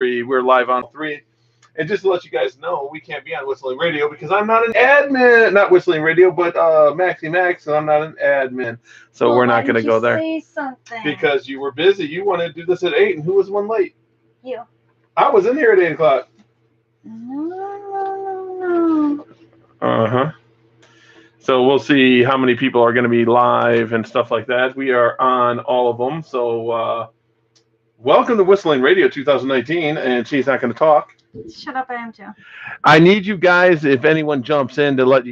We're live on 3. And just to let you guys know, we can't be on Whistling Radio because I'm not an admin. Not Whistling Radio, but Maxi Max, and I'm not an admin. So Well, we're why not going to didn't go you there. say something? Because you were busy. You wanted to do this at 8, and who was one late? You. I was in here at 8 o'clock. No. Uh-huh. So we'll see how many people are going to be live and stuff like that. We are on all of them. So welcome to Whistling Radio 2019, and she's not going to talk. Shut up, I am too. I need you guys, if anyone jumps in, to let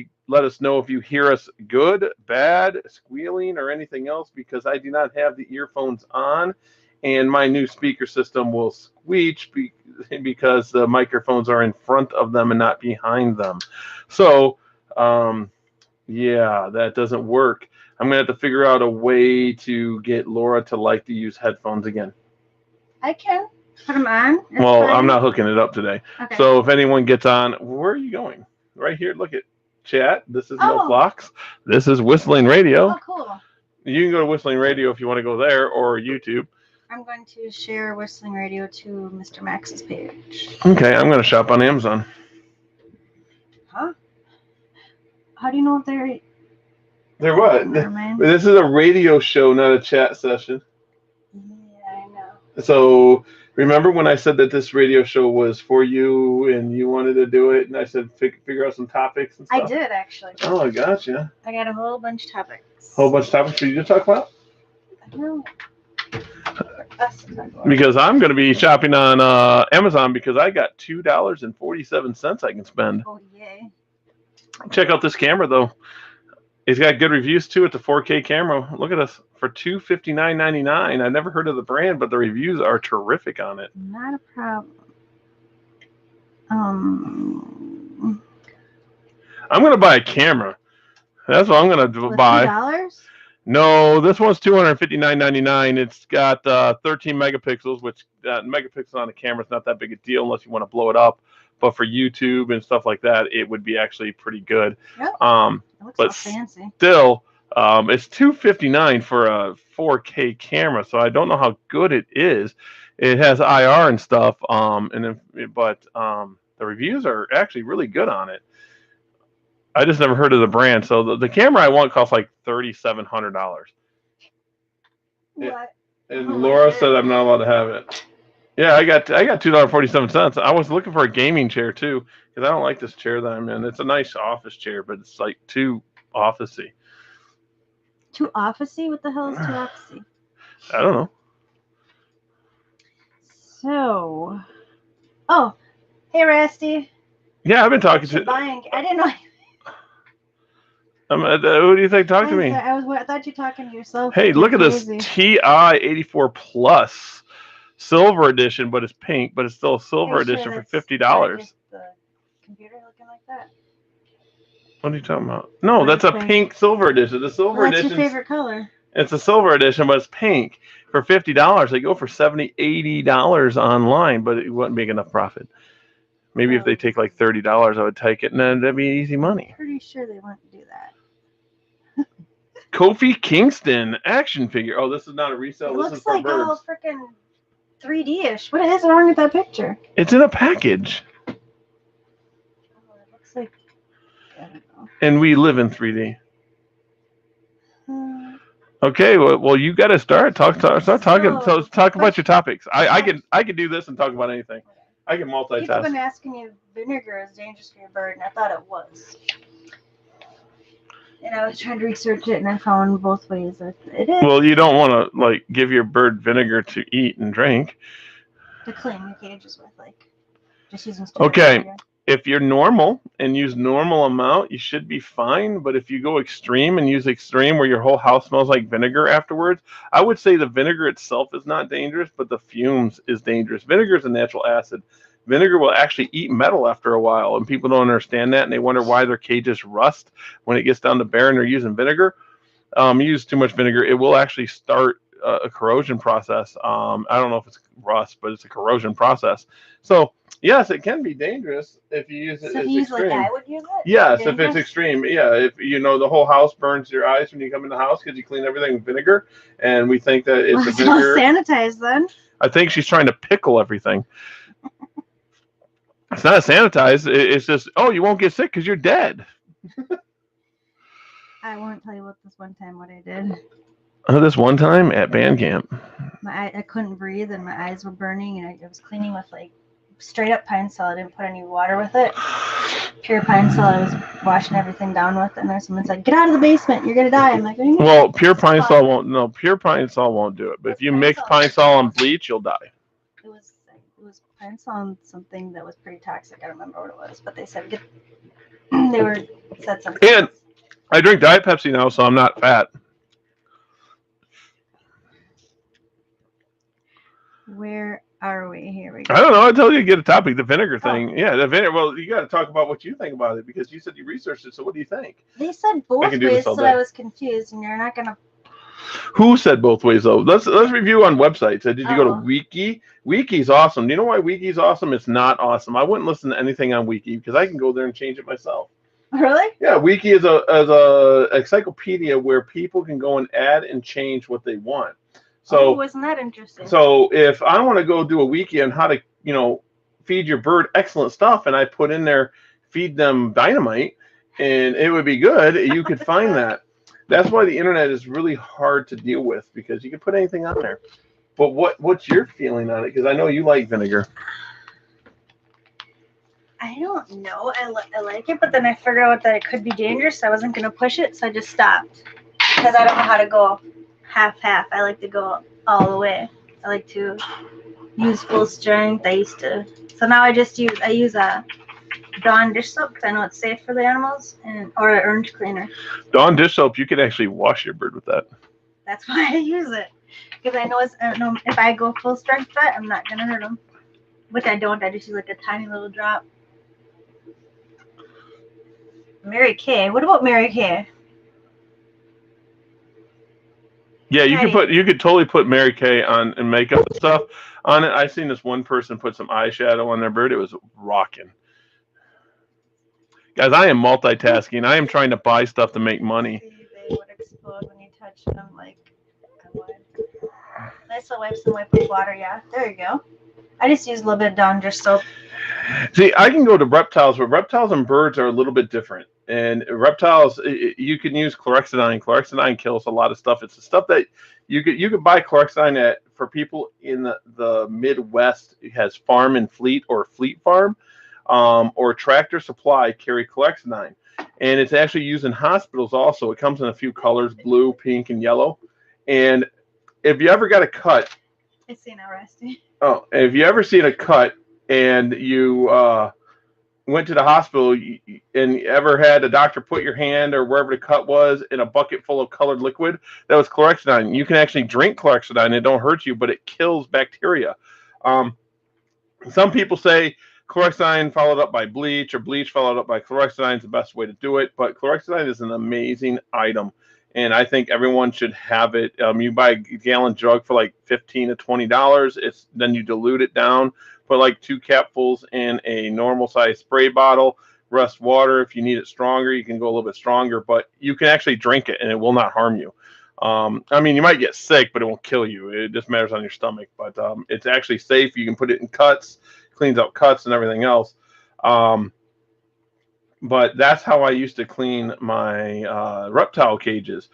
us know if you hear us good, bad, squealing, or anything else, because I do not have the earphones on, and my new speaker system will squeak because the microphones are in front of them and not behind them. So, yeah, that doesn't work. I'm going to have to figure out a way to get Laura to like to use headphones again. I can put them on. It's Well, fine. I'm not hooking it up today. Okay. So if anyone gets on, where are you going? Right here. Look at chat. This is No Flocks. This is Whistling Radio. Oh, cool. You can go to Whistling Radio if you want to go there, or YouTube. I'm going to share Whistling Radio to Mr. Max's page. Okay, I'm going to shop on Amazon. Huh? How do you know if they're... They're what? Never mind. This is a radio show, not a chat session. Yeah, I know. So remember when I said that this radio show was for you and you wanted to do it, and I said figure out some topics and stuff? I did, actually. Oh, I gotcha. I got a whole bunch of topics. Whole bunch of topics for you to talk about? No. For us to talk about. Because I'm going to be shopping on Amazon because I got $2.47 I can spend. Oh, yay. Check out this camera, though. It's got good reviews, too. It's a 4K camera. Look at this. For $259.99. I never heard of the brand, but the reviews are terrific on it. Not a problem. I'm going to buy a camera. That's what I'm going to buy. $2? No, this one's $259.99. It's got 13 megapixels, which megapixels on a camera is not that big a deal unless you want to blow it up. But for YouTube and stuff like that, it would be actually pretty good. Yep. It looks but so fancy. Still, it's $259 for a 4K camera, so I don't know how good it is. It has IR and stuff, but the reviews are actually really good on it. I just never heard of the brand, so the camera I want costs like $3,700. What? And Laura said I'm not allowed to have it. Yeah, I got $2.47. I was looking for a gaming chair too, because I don't like this chair that I'm in. It's a nice office chair, but it's like too officey. Too officey? What the hell is too officey? I don't know. So, hey Rusty. Yeah, I've been talking to. Buying. I didn't know. Who do you think talked to me? I thought you were talking to yourself. Hey, look at this TI 84 Plus Silver Edition, but it's pink, but it's still a Silver Edition for $50. The computer looking like that. What are you talking about? No, that's a pink Silver Edition. The Silver Edition. That's your favorite color. It's a Silver Edition, but it's pink for $50. They go for $70, $80 online, but it wouldn't make enough profit. Maybe if they take like $30, I would take it, and then that'd be easy money. Pretty sure they want to do that. Kofi Kingston action figure. Oh, this is not a resale. It this looks is for like birds. all freaking 3D-ish. What is wrong with that picture? It's in a package. Oh, it looks like, I don't know. And we live in 3D. Okay, well, you got to start talking. So talk about your topics. I can do this and talk about anything. I can multitask. People have been asking you if vinegar is dangerous for your bird, and I thought it was. And I was trying to research it, and I found both ways that it is. Well, you don't want to give your bird vinegar to eat and drink. To clean your cages with, just using. Okay, vinegar. If you're normal and use normal amount, you should be fine. But if you go extreme and use extreme, where your whole house smells like vinegar afterwards, I would say the vinegar itself is not dangerous, but the fumes is dangerous. Vinegar is a natural acid. Vinegar will actually eat metal after a while, and people don't understand that, and they wonder why their cages rust when it gets down to bare and they're using vinegar. You use too much vinegar, it will actually start a corrosion process. I don't know if it's rust, but it's a corrosion process. So yes, it can be dangerous if you use it. So as if you use extreme. like I would use it? Yes, if it's extreme. Yeah, if the whole house burns your eyes when you come in the house because you clean everything with vinegar, and we think that it's a vinegar. Sanitized then. I think she's trying to pickle everything. It's not sanitized. It's just, oh, you won't get sick because you're dead. I won't tell you about this one time what I did. This one time at band camp. I couldn't breathe and my eyes were burning, and I was cleaning with like straight up Pine Sol. I didn't put any water with it. Pure Pine Sol. I was washing everything down with, and then someone said, "Get out of the basement. You're gonna die." I'm like, well, pure Pine Sol won't. No, pure Pine Sol won't do it. But if you mix Pine Sol and bleach, you'll die. It was Pine Sol and something that was pretty toxic. I don't remember what it was, but they said said something. And I drink Diet Pepsi now, so I'm not fat. Where are we? Here we go. I don't know. I told you to get a topic, the vinegar thing. Oh. Yeah, the vinegar. Well, you got to talk about what you think about it because you said you researched it. So what do you think? They said both ways, so I was confused, and you're not gonna. Who said both ways though? Let's review on websites. Did you go to Wiki? Wiki's awesome. Do you know why Wiki's awesome? It's not awesome. I wouldn't listen to anything on Wiki because I can go there and change it myself. Really? Yeah, Wiki is a encyclopedia where people can go and add and change what they want. So, isn't that interesting? So if I want to go do a wiki on how to, feed your bird excellent stuff, and I put in there, feed them dynamite, and it would be good, you could find that. That's why the internet is really hard to deal with because you can put anything on there. But what's your feeling on it? Because I know you like vinegar. I don't know. I like it, but then I figured out that it could be dangerous. So I wasn't going to push it, so I just stopped because I don't know how to go half-half. I like to go all the way. I like to use full strength. So now I use a Dawn dish soap because I know it's safe for the animals, or an orange cleaner. Dawn dish soap, you can actually wash your bird with that. That's why I use it because I know if I go full strength with it, I'm not gonna hurt them. Which I don't. I just use like a tiny little drop. Mary Kay. What about Mary Kay? Yeah, you could totally put Mary Kay on and makeup and stuff on it. I seen this one person put some eyeshadow on their bird. It was rocking. Guys, I am multitasking. I am trying to buy stuff to make money. They would explode when you touch them like I would. Nice little wipes and wipe with water, yeah. There you go. I just use a little bit of Dawn dish soap. See, I can go to reptiles, but reptiles and birds are a little bit different. And reptiles, you can use chlorhexidine. Chlorhexidine kills a lot of stuff. It's the stuff that you could buy chlorhexidine for people in the Midwest. It has Farm and Fleet or Fleet Farm or Tractor Supply carry chlorhexidine. And it's actually used in hospitals also. It comes in a few colors, blue, pink, and yellow. And if you ever got a cut. I see now, Rusty. Oh, if you ever seen a cut and you went to the hospital and ever had a doctor put your hand or wherever the cut was in a bucket full of colored liquid, that was chlorhexidine. You can actually drink chlorhexidine. It don't hurt you, but it kills bacteria. Some people say chlorhexidine followed up by bleach or bleach followed up by chlorhexidine is the best way to do it. But chlorhexidine is an amazing item. And I think everyone should have it. You buy a gallon jug for like $15 to $20. Then you dilute it down, put like 2 capfuls in a normal size spray bottle, rest water. If you need it stronger, you can go a little bit stronger, but you can actually drink it and it will not harm you. You might get sick, but it won't kill you. It just matters on your stomach, but it's actually safe. You can put it in cuts, cleans out cuts and everything else. But that's how I used to clean my reptile cages.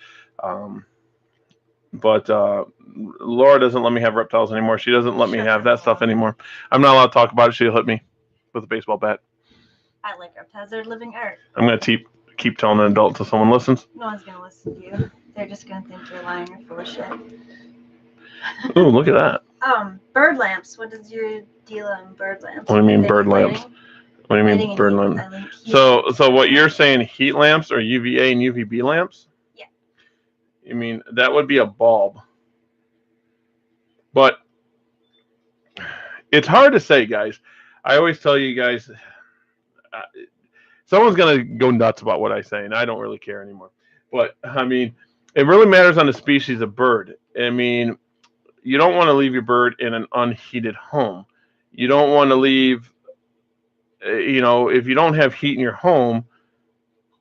But Laura doesn't let me have reptiles anymore. She doesn't let me have that stuff anymore. I'm not allowed to talk about it. She'll hit me with a baseball bat. I like reptiles. They're living art. I'm going to keep telling an adult until someone listens. No one's going to listen to you. They're just going to think you're lying or full of shit. Ooh, look at that. Bird lamps. What is your deal on bird lamps? What do you mean bird lamps? What do you mean bird lamps? So what you're saying, heat lamps or UVA and UVB lamps? Yeah. You mean that would be a bulb. But it's hard to say, guys. I always tell you guys, someone's going to go nuts about what I say, and I don't really care anymore. But, it really matters on the species of bird. You don't want to leave your bird in an unheated home. You don't want to leave, if you don't have heat in your home,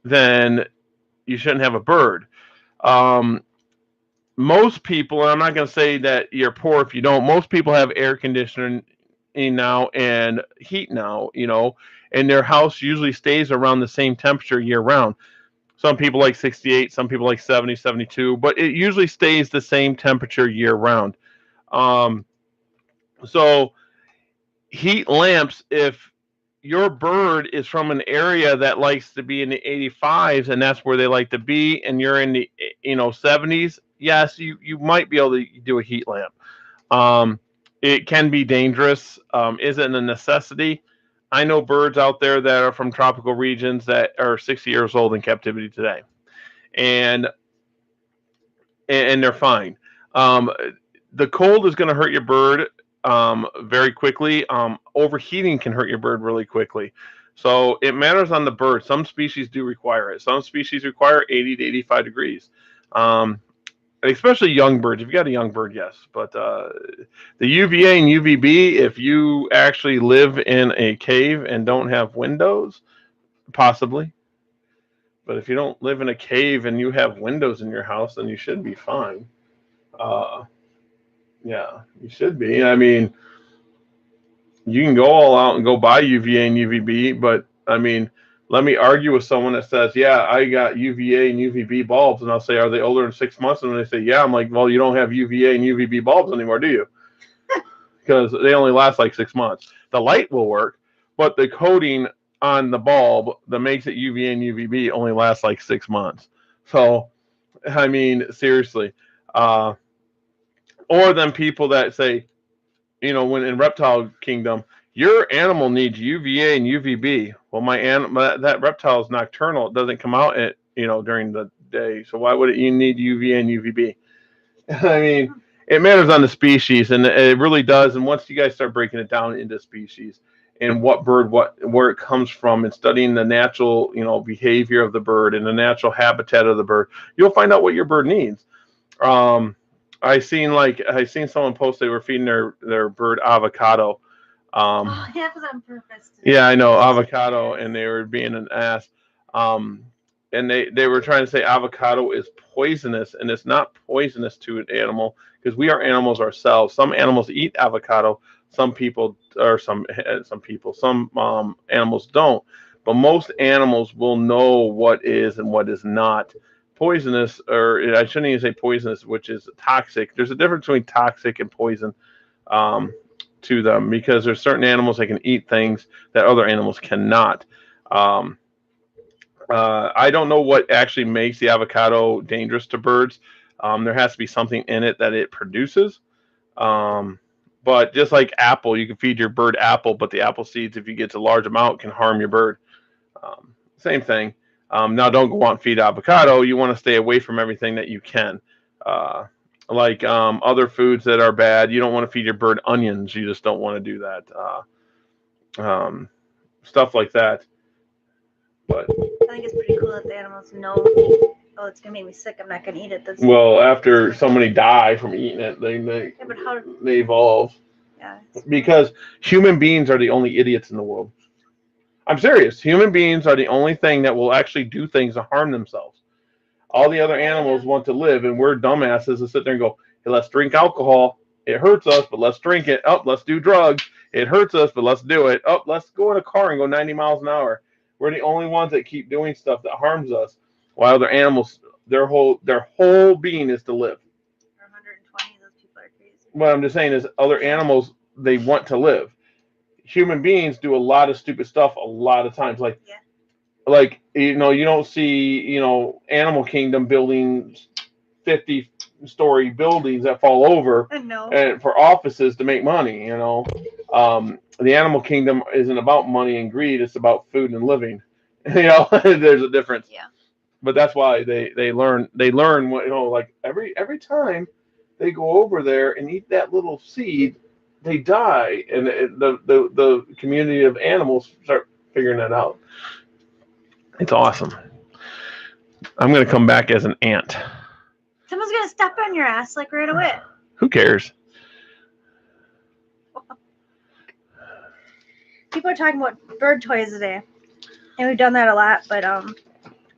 then you shouldn't have a bird. Most people, and I'm not going to say that you're poor if you don't, most people have air conditioning now and heat now, and their house usually stays around the same temperature year round. Some people like 68, some people like 70, 72, but it usually stays the same temperature year round. Um, so heat lamps, if your bird is from an area that likes to be in the 85s and that's where they like to be, and you're in the 70s, yes, you might be able to do a heat lamp. um, it can be dangerous. Isn't a necessity. I know birds out there that are from tropical regions that are 60 years old in captivity today, and and they're fine. Um, the cold is going to hurt your bird very quickly. Overheating can hurt your bird really quickly. So it matters on the bird. Some species do require it. Some species require 80 to 85 degrees. Um, Especially young birds. If you got a young bird, yes. But the UVA and UVB, if you actually live in a cave and don't have windows, possibly. But if you don't live in a cave and you have windows in your house, then you should be fine. Uh, yeah, you should be. I mean, you can go all out and go buy UVA and UVB, but I mean, let me argue with someone that says, "Yeah, I got UVA and UVB bulbs," and I'll say, "Are they older than 6 months?" And they say, "Yeah." I'm like, "Well, you don't have UVA and UVB bulbs anymore, do you? Because they only last like 6 months. The light will work, but the coating on the bulb that makes it UVA and UVB only lasts like 6 months." So, I mean, seriously. Uh, or then people that say, when in reptile kingdom, your animal needs UVA and UVB. Well, my animal, that reptile is nocturnal. It doesn't come out at during the day. So why would you need UVA and UVB? I mean, it matters on the species, and it really does. And once you guys start breaking it down into species and what bird, where it comes from, and studying the natural, behavior of the bird and the natural habitat of the bird, you'll find out what your bird needs. Um, I seen someone post they were feeding their bird avocado. Oh, that was on purpose. Yeah, I know avocado, and they were being an ass. Um, and they were trying to say avocado is poisonous, and it's not poisonous to an animal because we are animals ourselves. Some animals eat avocado. Some people, or some animals don't. But most animals will know what is and what is not poisonous, or I shouldn't even say poisonous, which is toxic. There's a difference between toxic and poison. Um, to them because there's certain animals that can eat things that other animals cannot. Um, I don't know what actually makes the avocado dangerous to birds. There has to be something in it that it produces. Um, but just like apple, you can feed your bird apple, but the apple seeds, if you get a large amount, can harm your bird. Same thing. Now, don't go out and feed avocado. You want to stay away from everything that you can. Uh, like other foods that are bad. You don't want to feed your bird onions. You just don't want to do that. Um, Stuff like that. But I think it's pretty cool that the animals know, oh, it's gonna make me sick. I'm not gonna eat it. Well, after so many die from eating it, yeah, but how? They evolve. Yeah. Because human beings are the only idiots in the world. I'm serious. Human beings are the only thing that will actually do things to harm themselves. All the other animals want to live, and we're dumbasses to sit there and go, "Hey, let's drink alcohol. It hurts us, but let's drink it. Up, let's do drugs. It hurts us, but let's do it. Up, let's go in a car and go 90 miles an hour." We're the only ones that keep doing stuff that harms us, while other animals, their whole being is to live. 120, those people are crazy. What I'm just saying is, other animals, they want to live. Human beings do a lot of stupid stuff a lot of times, like. Yeah. Like, you don't see, Animal Kingdom building 50-story buildings that fall over No. and for offices to make money. The Animal Kingdom isn't about money and greed; it's about food and living. There's a difference. Yeah. But that's why they learn what, like every time they go over there and eat that little seed, they die, and the community of animals start figuring that out. It's awesome. I'm going to come back as an ant. Someone's going to step on your ass like right away. Who cares? People are talking about bird toys today. And we've done that a lot, but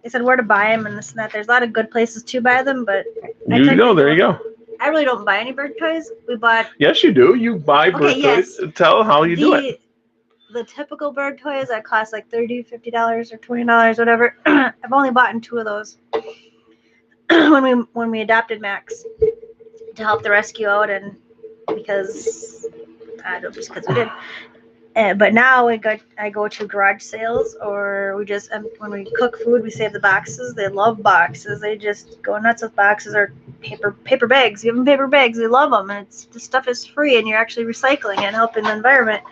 they said where to buy them and this and that. There's a lot of good places to buy them, but there you go. I really don't buy any bird toys. We bought Yes, you do. You buy bird yes. toys. Tell how you do it. The typical bird toys that cost like $30, $50 or $20, whatever. I've only bought 2 of those when we adopted Max to help the rescue out, and because I don't just because we did. But now I go to garage sales, or we just when we cook food, we save the boxes. They love boxes. They just go nuts with boxes or paper bags. Give them paper bags. They love them, and the stuff is free, and you're actually recycling and helping the environment.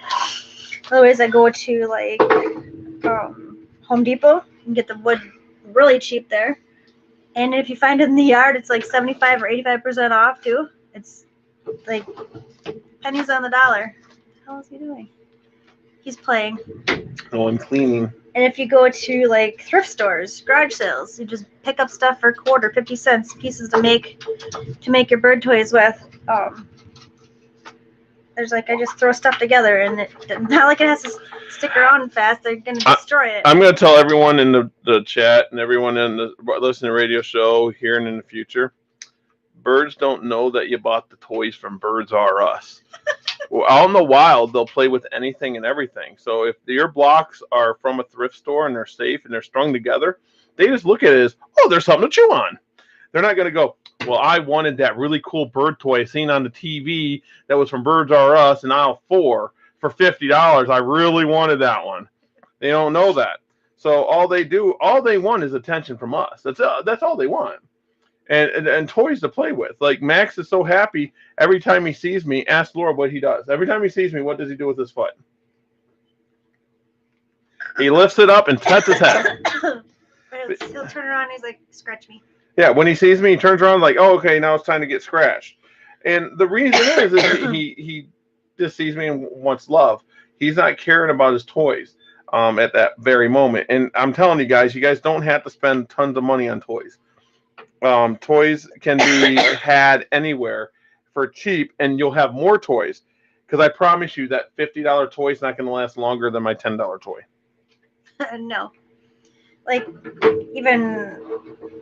Otherwise, I go to like Home Depot and get the wood really cheap there. And if you find it in the yard, it's like 75 or 85% off too. It's like pennies on the dollar. What the hell is he doing? He's playing. Oh, I'm cleaning. And if you go to like thrift stores, garage sales, you just pick up stuff for a quarter, 50 cents pieces to make your bird toys with. There's like I just throw stuff together, and it's not like it has to stick around fast. They're gonna destroy it. I'm gonna tell everyone in the chat and everyone in the listening radio show here and in the future, birds don't know that you bought the toys from Birds R Us. Well, out in the wild, they'll play with anything and everything. So if your blocks are from a thrift store and they're safe and they're strung together, they just look at it as, oh, there's something to chew on. They're not going to go, well, I wanted that really cool bird toy seen on the TV that was from Birds R Us in aisle 4 for $50. I really wanted that one. They don't know that. So all they want is attention from us. That's all they want. And toys to play with. Like Max is so happy every time he sees me. Ask Laura what he does. Every time he sees me, what does he do with his foot? He lifts it up and pets his head. He'll turn around and he's like, scratch me. Yeah, when he sees me, he turns around like, oh, okay, now it's time to get scratched. And the reason is he just sees me and wants love. He's not caring about his toys at that very moment. And I'm telling you guys don't have to spend tons of money on toys. Toys can be had anywhere for cheap, and you'll have more toys. Because I promise you that $50 toy is not going to last longer than my $10 toy. No. Like, even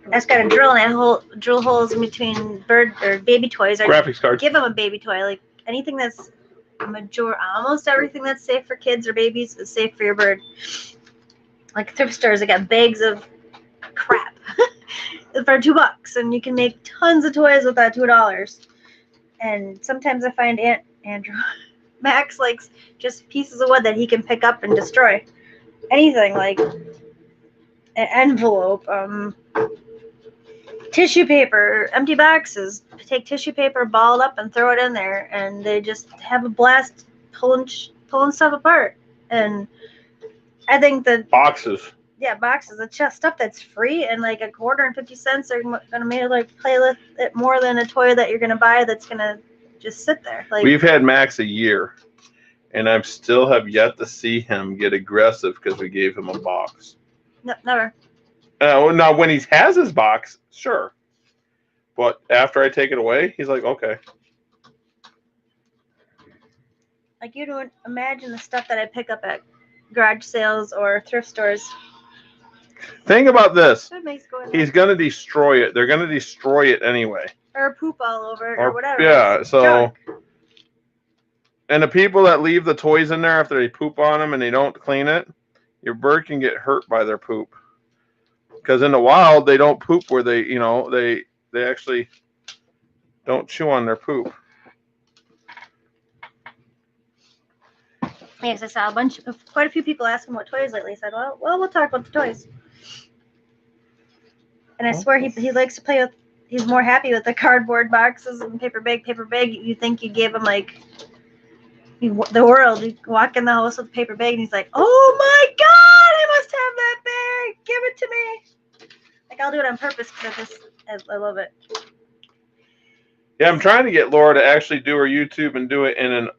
I just got to drill holes in between bird or baby toys. Or graphics cards. Give them a baby toy. Like, anything that's almost everything that's safe for kids or babies is safe for your bird. Like thrift stores, they got bags of crap for $2, and you can make tons of toys with that $2. And sometimes I find Andrew Max likes just pieces of wood that he can pick up and destroy. Anything like an envelope, tissue paper, empty boxes. Take tissue paper, ball it up, and throw it in there, and they just have a blast pulling stuff apart. And I think that boxes. Yeah, boxes. It's just stuff that's free, and like a quarter and 50 cents are gonna make like play with it more than a toy that you're gonna buy that's gonna just sit there. Like, we've had Max a year, and I still have yet to see him get aggressive because we gave him a box. No, never. Now, when he has his box, sure. But after I take it away, he's like, okay. Like, you don't imagine the stuff that I pick up at garage sales or thrift stores. Think about this. He's going to destroy it. They're going to destroy it anyway. Or poop all over it or whatever. Yeah, so... Junk. And the people that leave the toys in there after they poop on them and they don't clean it, your bird can get hurt by their poop. Because in the wild, they don't poop where they actually don't chew on their poop. Yes, I saw quite a few people asking what toys lately. I said, well, we'll talk about the toys. And I swear he likes to play with, he's more happy with the cardboard boxes and paper bag. You think you gave him like the world. You walk in the house with a paper bag and he's like, oh my God, I must have that bag. Give it to me. Like, I'll do it on purpose because I love it. Yeah, I'm trying to get Laura to actually do her YouTube and do it in an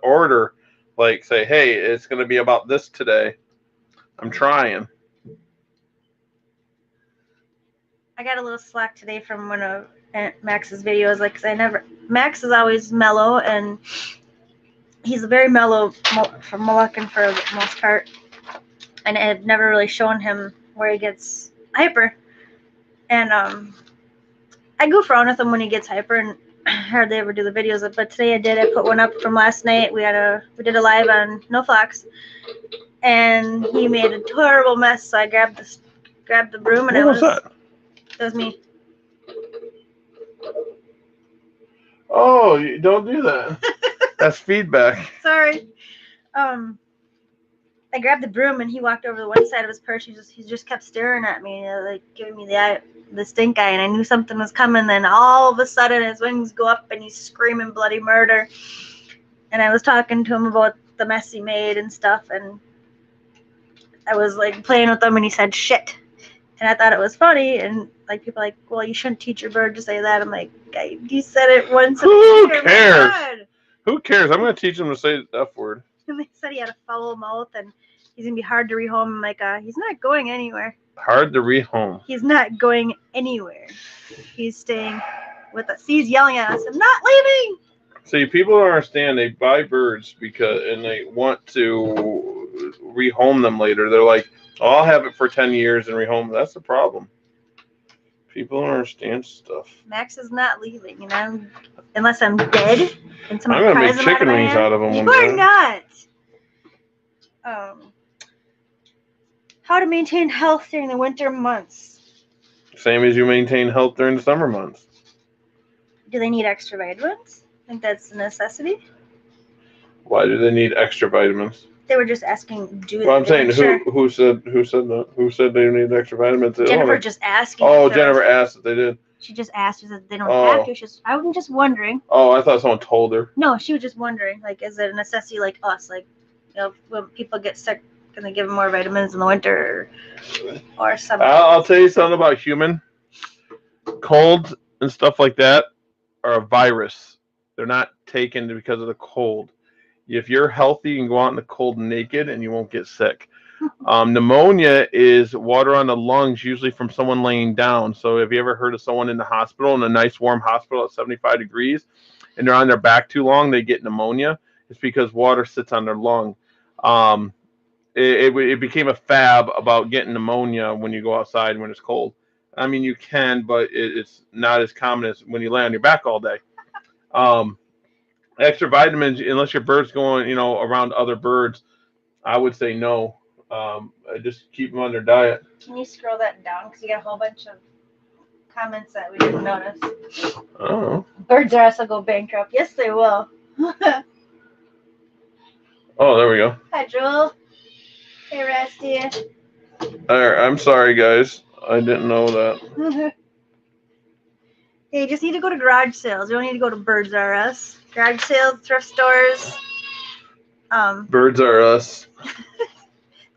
order. Like, say, hey, it's going to be about this today. I'm trying. I got a little slack today from one of Max's videos. Like, Max is always mellow, and he's very mellow from Moluccan for the most part. And I had never really shown him where he gets hyper. And I goof around with him when he gets hyper, and hardly ever do the videos, but today I did. I put one up from last night. We did a live on No Fox, and he made a terrible mess. So I grabbed the broom, and What was that? That was me. Oh, you don't do that. That's feedback. Sorry. I grabbed the broom, and he walked over to one side of his perch. He just kept staring at me, like giving me the stink eye, and I knew something was coming. Then all of a sudden, his wings go up, and he's screaming bloody murder. And I was talking to him about the mess he made and stuff, and I was like playing with him, and he said shit, and I thought it was funny. And like people are like, well, you shouldn't teach your bird to say that. I'm like, you said it once. Who cares? Who cares? I'm gonna teach him to say the F word. And they said he had a foul mouth, and he's gonna be hard to rehome. I'm like, he's not going anywhere. Hard to rehome. He's not going anywhere. He's staying with us. He's yelling at us. I'm not leaving. See, people don't understand. They buy birds and they want to rehome them later. They're like, oh, I'll have it for 10 years and rehome. That's the problem. People don't understand stuff. Max is not leaving, unless I'm dead and someone I'm gonna pries make him chicken wings out of him. You are not. How to maintain health during the winter months. Same as you maintain health during the summer months. Do they need extra vitamins? I think that's a necessity. Why do they need extra vitamins? They were just asking, Well, I'm saying, who said that? Who said they need extra vitamins? Jennifer just asking. Oh, Jennifer asked if they did. She just asked. She said they don't have to. I was just wondering. Oh, I thought someone told her. No, she was just wondering. Like, is it a necessity like us? Like, when people get sick, can they give them more vitamins in the winter or something? I'll tell you something about human. Colds and stuff like that are a virus. They're not taken because of the cold. If you're healthy, you can go out in the cold naked and you won't get sick. Pneumonia is water on the lungs, usually from someone laying down. So have you ever heard of someone in the hospital, in a nice warm hospital at 75 degrees, and they're on their back too long, they get pneumonia? It's because water sits on their lung. It became a fab about getting pneumonia when you go outside when it's cold. I mean, you can, but it's not as common as when you lay on your back all day. Extra vitamins, unless your bird's going, around other birds, I would say no. Just keep them on their diet. Can you scroll that down? Because you got a whole bunch of comments that we didn't notice. Oh. Birds R Us will go bankrupt. Yes, they will. Oh, there we go. Hi, Joel. Hey, Rusty. I'm sorry, guys. I didn't know that. Yeah, you just need to go to garage sales. You don't need to go to Birds R Us. Garage sales, thrift stores. Birds R Us.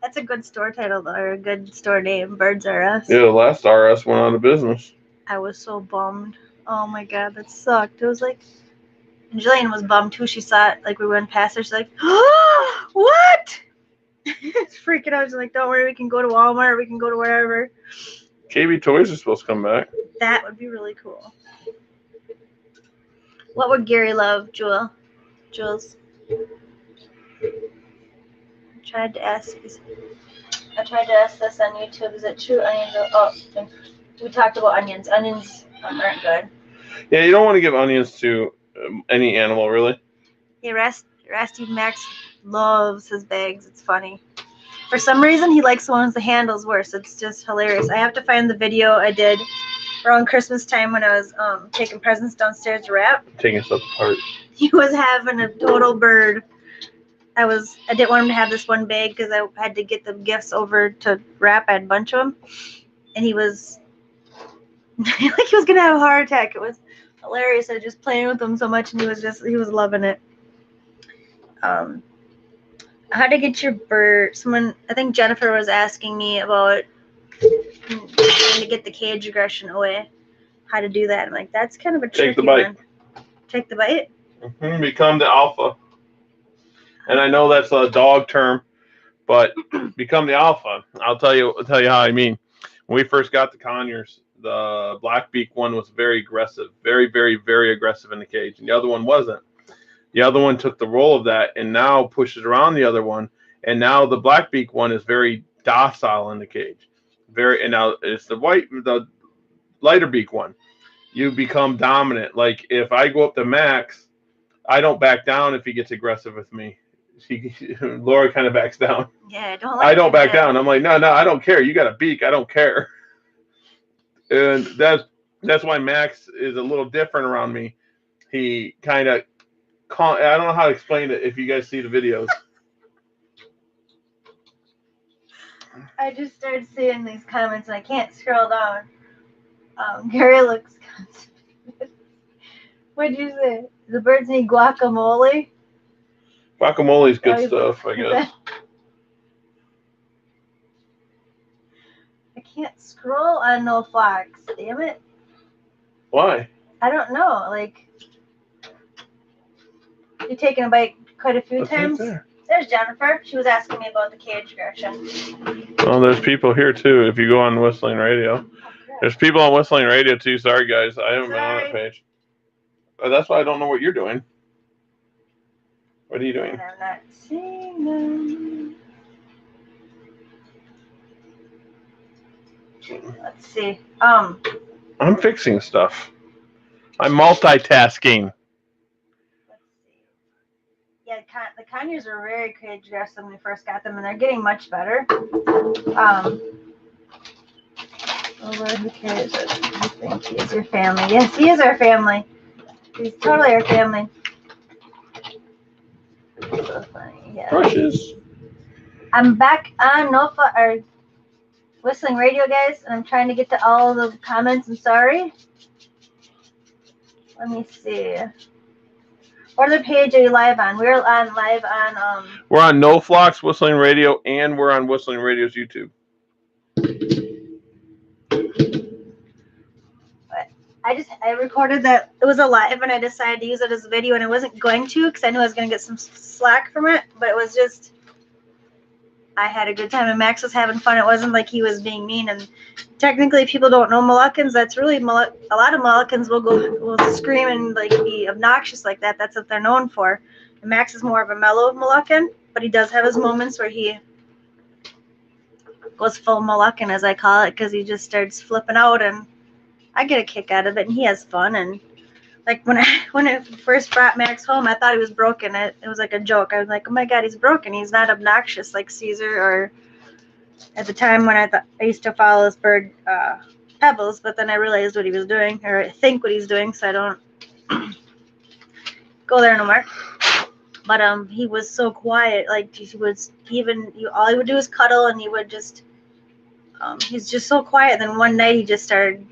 That's a good store title, though, or a good store name. Birds R Us. Yeah, the last R Us went out of business. I was so bummed. Oh my god, that sucked. It was like, and Jillian was bummed too. She saw it, like we went past her. She's like, oh, what? It's freaking out. She's like, don't worry, we can go to Walmart. We can go to wherever. KB Toys is supposed to come back. That would be really cool. What would Gary love, Jules? I tried to ask this on YouTube. Is it true onions? We talked about onions. Onions aren't good. Yeah, you don't want to give onions to any animal, really. Yeah, Rusty Max loves his bags. It's funny. For some reason, he likes the ones the handle's worse. It's just hilarious. I have to find the video I did around Christmas time when I was taking presents downstairs to wrap. Taking stuff apart. He was having a total bird. I didn't want him to have this one bag because I had to get the gifts over to wrap. I had a bunch of them. And he was like he was gonna have a heart attack. It was hilarious. I was just playing with him so much, and he was loving it. How to get your bird? I think Jennifer was asking me about trying to get the cage aggression away. How to do that? I'm like, that's kind of a tricky one. Take the bite. Mm-hmm. Become the alpha. And I know that's a dog term, but become the alpha. I'll tell you how I mean. When we first got the Conyers, the black beak one was very aggressive, very, very, very aggressive in the cage, and the other one wasn't. The other one took the role of that and now pushes around the other one, and now the black beak one is very docile in the cage. And now it's the lighter beak one. you become dominant. Like if I go up to Max, I don't back down if he gets aggressive with me. Laura kind of backs down. Yeah, I don't I like don't it, back yeah. down. I'm like, no, I don't care. You got a beak. I don't care. And that's why Max is a little different around me. He kind of, I don't know how to explain it. If you guys see the videos, I just started seeing these comments and I can't scroll down. Gary looks constipated. What'd you say? The birds need guacamole? guacamole's good Oh, stuff, I guess. I can't scroll on No Fox. Damn it. Why? I don't know. Like, you taken a bite quite a few That's right times? there. There's Jennifer. She was asking me about the cage aggression. Well, there's people here too. If you go on Whistling Radio, Oh, crap. there's people on Whistling Radio too. Sorry guys, I haven't been on that Sorry. page. That's why I don't know what you're doing. What are you doing? And I'm not seeing them. Let's see. I'm fixing stuff. I'm multitasking. Let's see. Yeah, the Conyers were very cage aggressive when we first got them, and they're getting much better. Oh Lord, who cares? You think he is your family? Yes, he is our family. He's totally our family. So funny. Yeah. Brushes. I'm back on NOFA or Whistling Radio, guys, and I'm trying to get to all the comments. I'm sorry. Let me see. What other page are you live on? We're on live on We're on No Flocks Whistling Radio, and we're on Whistling Radio's YouTube. I recorded that it was a live and I decided to use it as a video and I wasn't going to because I knew I was going to get some slack from it, but it was just I had a good time and Max was having fun. It wasn't like he was being mean, and technically people don't know Moluccans. That's really a lot of Moluccans will scream and like be obnoxious like that. That's what they're known for. And Max is more of a mellow Mollucan, but he does have his moments where he goes full Mollucan, as I call it, because he just starts flipping out, and I get a kick out of it, and he has fun. And like when I first brought Max home, I thought he was broken. It was like a joke. I was like, oh my God, he's broken. He's not obnoxious like Caesar, or at the time when I used to follow this bird, Pebbles, but then I realized what he was doing, or I think what he's doing, so I don't go there no more. But he was so quiet. Like he was all he would do was cuddle, and he would just he's just so quiet. Then one night he just started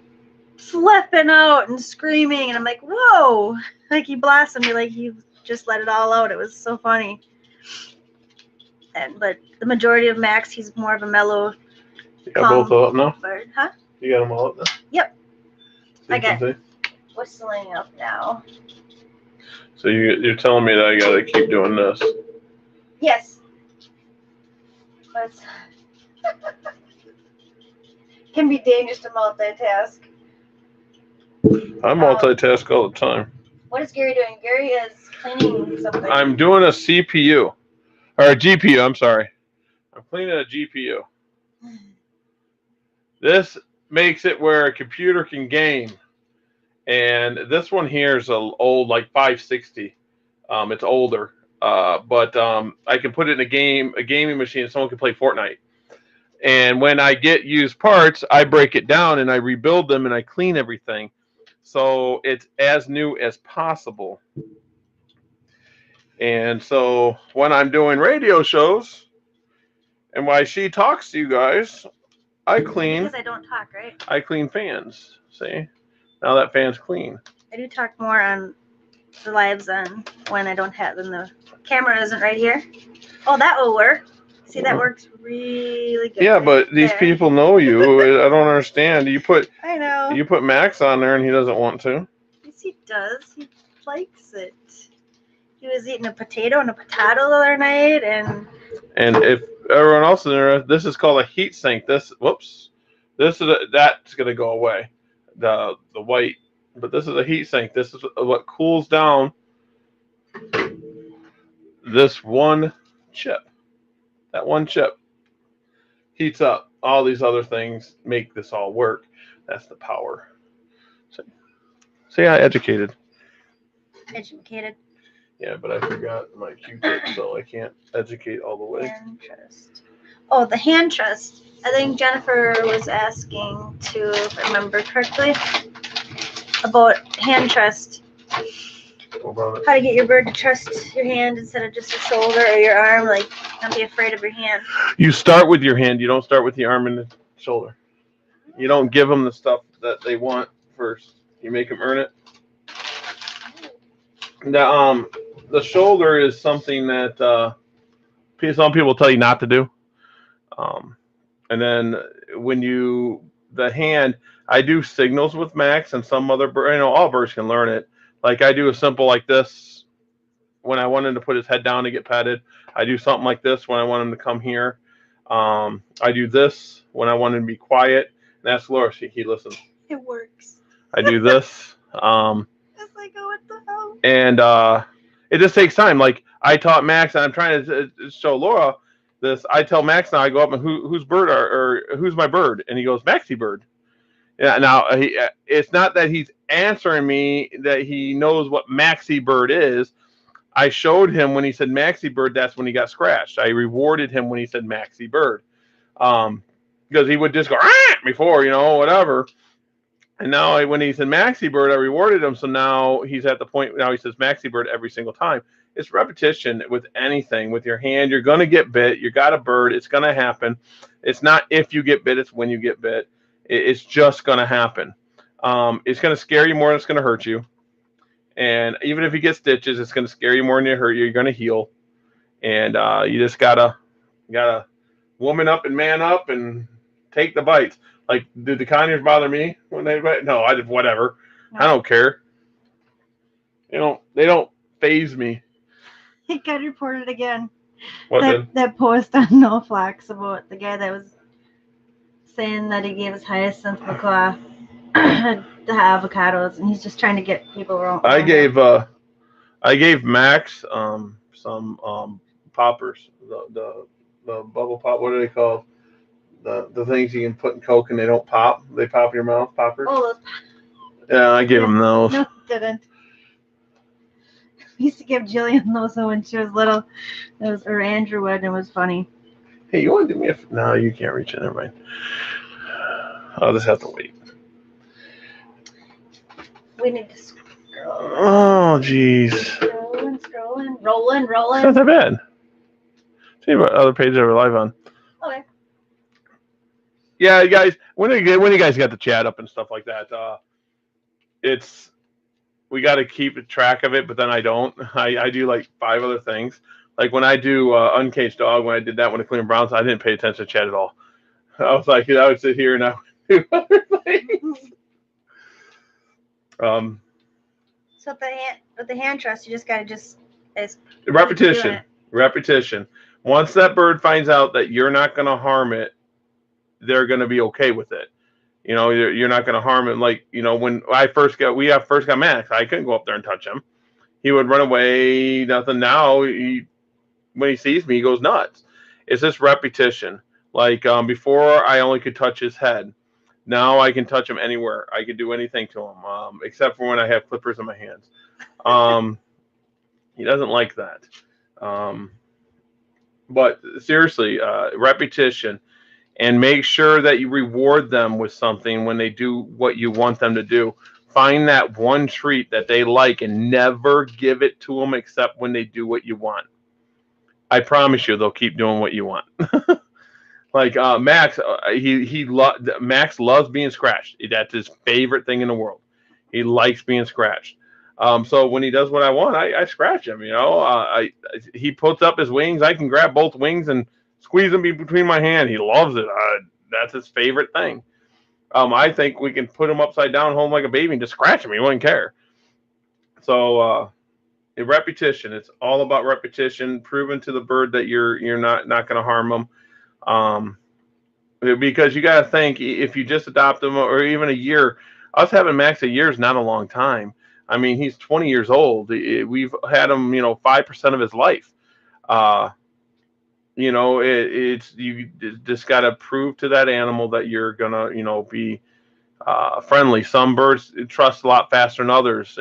flipping out and screaming, and I'm like, whoa, like he blossomed me, like he just let it all out. It was so funny. But the majority of Max, he's more of a mellow, You got both up now? bird. Huh? You got them all up now? Yep. So I got whistling up now. So you're telling me that I gotta keep doing this? Yes. But can be dangerous to multitask. I multitask all the time. What is Gary doing? Gary is cleaning something. I'm doing a CPU. Or a GPU, I'm sorry. I'm cleaning a GPU. This makes it where a computer can game. And this one here is an old, like 560. It's older. But I can put it in a gaming machine, and someone can play Fortnite. And when I get used parts, I break it down and I rebuild them and I clean everything. So it's as new as possible. And so when I'm doing radio shows and while she talks to you guys, I clean. Because I don't talk, right? I clean fans. See? Now that fan's clean. I do talk more on the lives than when I don't have them. The camera isn't right here. Oh, that will work. See, that works really good. Yeah, but these people know you. I don't understand. I know. You put Max on there and he doesn't want to. Yes, he does. He likes it. He was eating a potato and a potato the other night, and if everyone else is interested, this is called a heat sink. That's gonna go away. The white, but this is a heat sink. This is what cools down this one chip. That one chip heats up. All these other things make this all work. That's the power. So See, I educated. Educated. Yeah, but I forgot my Q-tip, so I can't educate all the way. Hand trust. Oh, the hand trust. I think Jennifer was asking to, if I remember correctly, about hand trust. What about it? How to get your bird to trust your hand instead of just your shoulder or your arm. Like, don't be afraid of your hand. You start with your hand. You don't start with the arm and the shoulder. You don't give them the stuff that they want first. You make them earn it. The shoulder is something that some people tell you not to do. Um, and then when the hand, I do signals with Max and some other bird. All birds can learn it. Like I do a simple like this when I want him to put his head down to get petted. I do something like this when I want him to come here. I do this when I want him to be quiet. And that's Laura. He listens. It works. I do this. It's like, oh, what the hell? And it just takes time. Like I taught Max, and I'm trying to show Laura this. I tell Max now, I go up and whose bird or who's my bird, and he goes Maxie bird. Yeah. Now it's not that he's answering me that he knows what Maxie bird is. I showed him when he said Maxie bird. That's when he got scratched. I rewarded him when he said Maxie bird, because he would just go before, whatever. And now when he said Maxie bird, I rewarded him. So now he's at the point now he says Maxie bird every single time. It's repetition with anything. With your hand, you're going to get bit. You got a bird. It's going to happen. It's not if you get bit. It's when you get bit. It's just going to happen. It's going to scare you more than it's going to hurt you. And even if you get stitches, it's going to scare you more than it hurt you. You're going to heal. And you just gotta woman up and man up and take the bites. Like, did the conures bother me when they bite? No, I did whatever. No. I don't care. They don't phase me. It got reported again. What that post on No Flax about the guy that was saying that he gave his hyacinth macaw the avocados, and he's just trying to get people wrong. I gave Max some poppers, the bubble pop. What are they called? The things you can put in Coke and they don't pop. They pop in your mouth. Poppers. Oh, those. Yeah, I gave him those. No, didn't. I used to give Jillian those when she was little. It was or Andrew would, and it was funny. Hey, you want to do me No, you can't reach it. Never mind. I'll just have to wait. We need to scroll. Oh, jeez. Rolling. It's not that bad. See what other pages we're live on. Okay. Yeah, guys. When you guys got the chat up and stuff like that, we got to keep track of it. But then I don't. I do like 5 other things. Like when I do Uncaged Dog, when I did that one to Cleveland Browns, I didn't pay attention to chat at all. I was like, I would sit here and I would do other things. So with the hand trust, you just gotta repetition. Once that bird finds out that you're not going to harm it, they're going to be okay with it. You're not going to harm it. Like, when I first got Max, I couldn't go up there and touch him. He would run away. Nothing. Now when he sees me, he goes nuts. It's just repetition. Like before, I only could touch his head. Now I can touch him anywhere. I can do anything to him, except for when I have clippers in my hands. He doesn't like that. But seriously, repetition, and make sure that you reward them with something when they do what you want them to do. Find that one treat that they like and never give it to them except when they do what you want. I promise you, they'll keep doing what you want. Like Max, Max loves being scratched. That's his favorite thing in the world. He likes being scratched. So when he does what I want, I scratch him. He puts up his wings. I can grab both wings and squeeze them between my hand. He loves it. That's his favorite thing. I think we can put him upside down, hold him like a baby, and just scratch him. He wouldn't care. So repetition. It's all about repetition. Proving to the bird that you're not going to harm them. Because you got to think, if you just adopt them or even a year, us having Max a year is not a long time. I mean, he's 20 years old. We've had him, 5% of his life. It's you just got to prove to that animal that you're gonna, be friendly. Some birds trust a lot faster than others.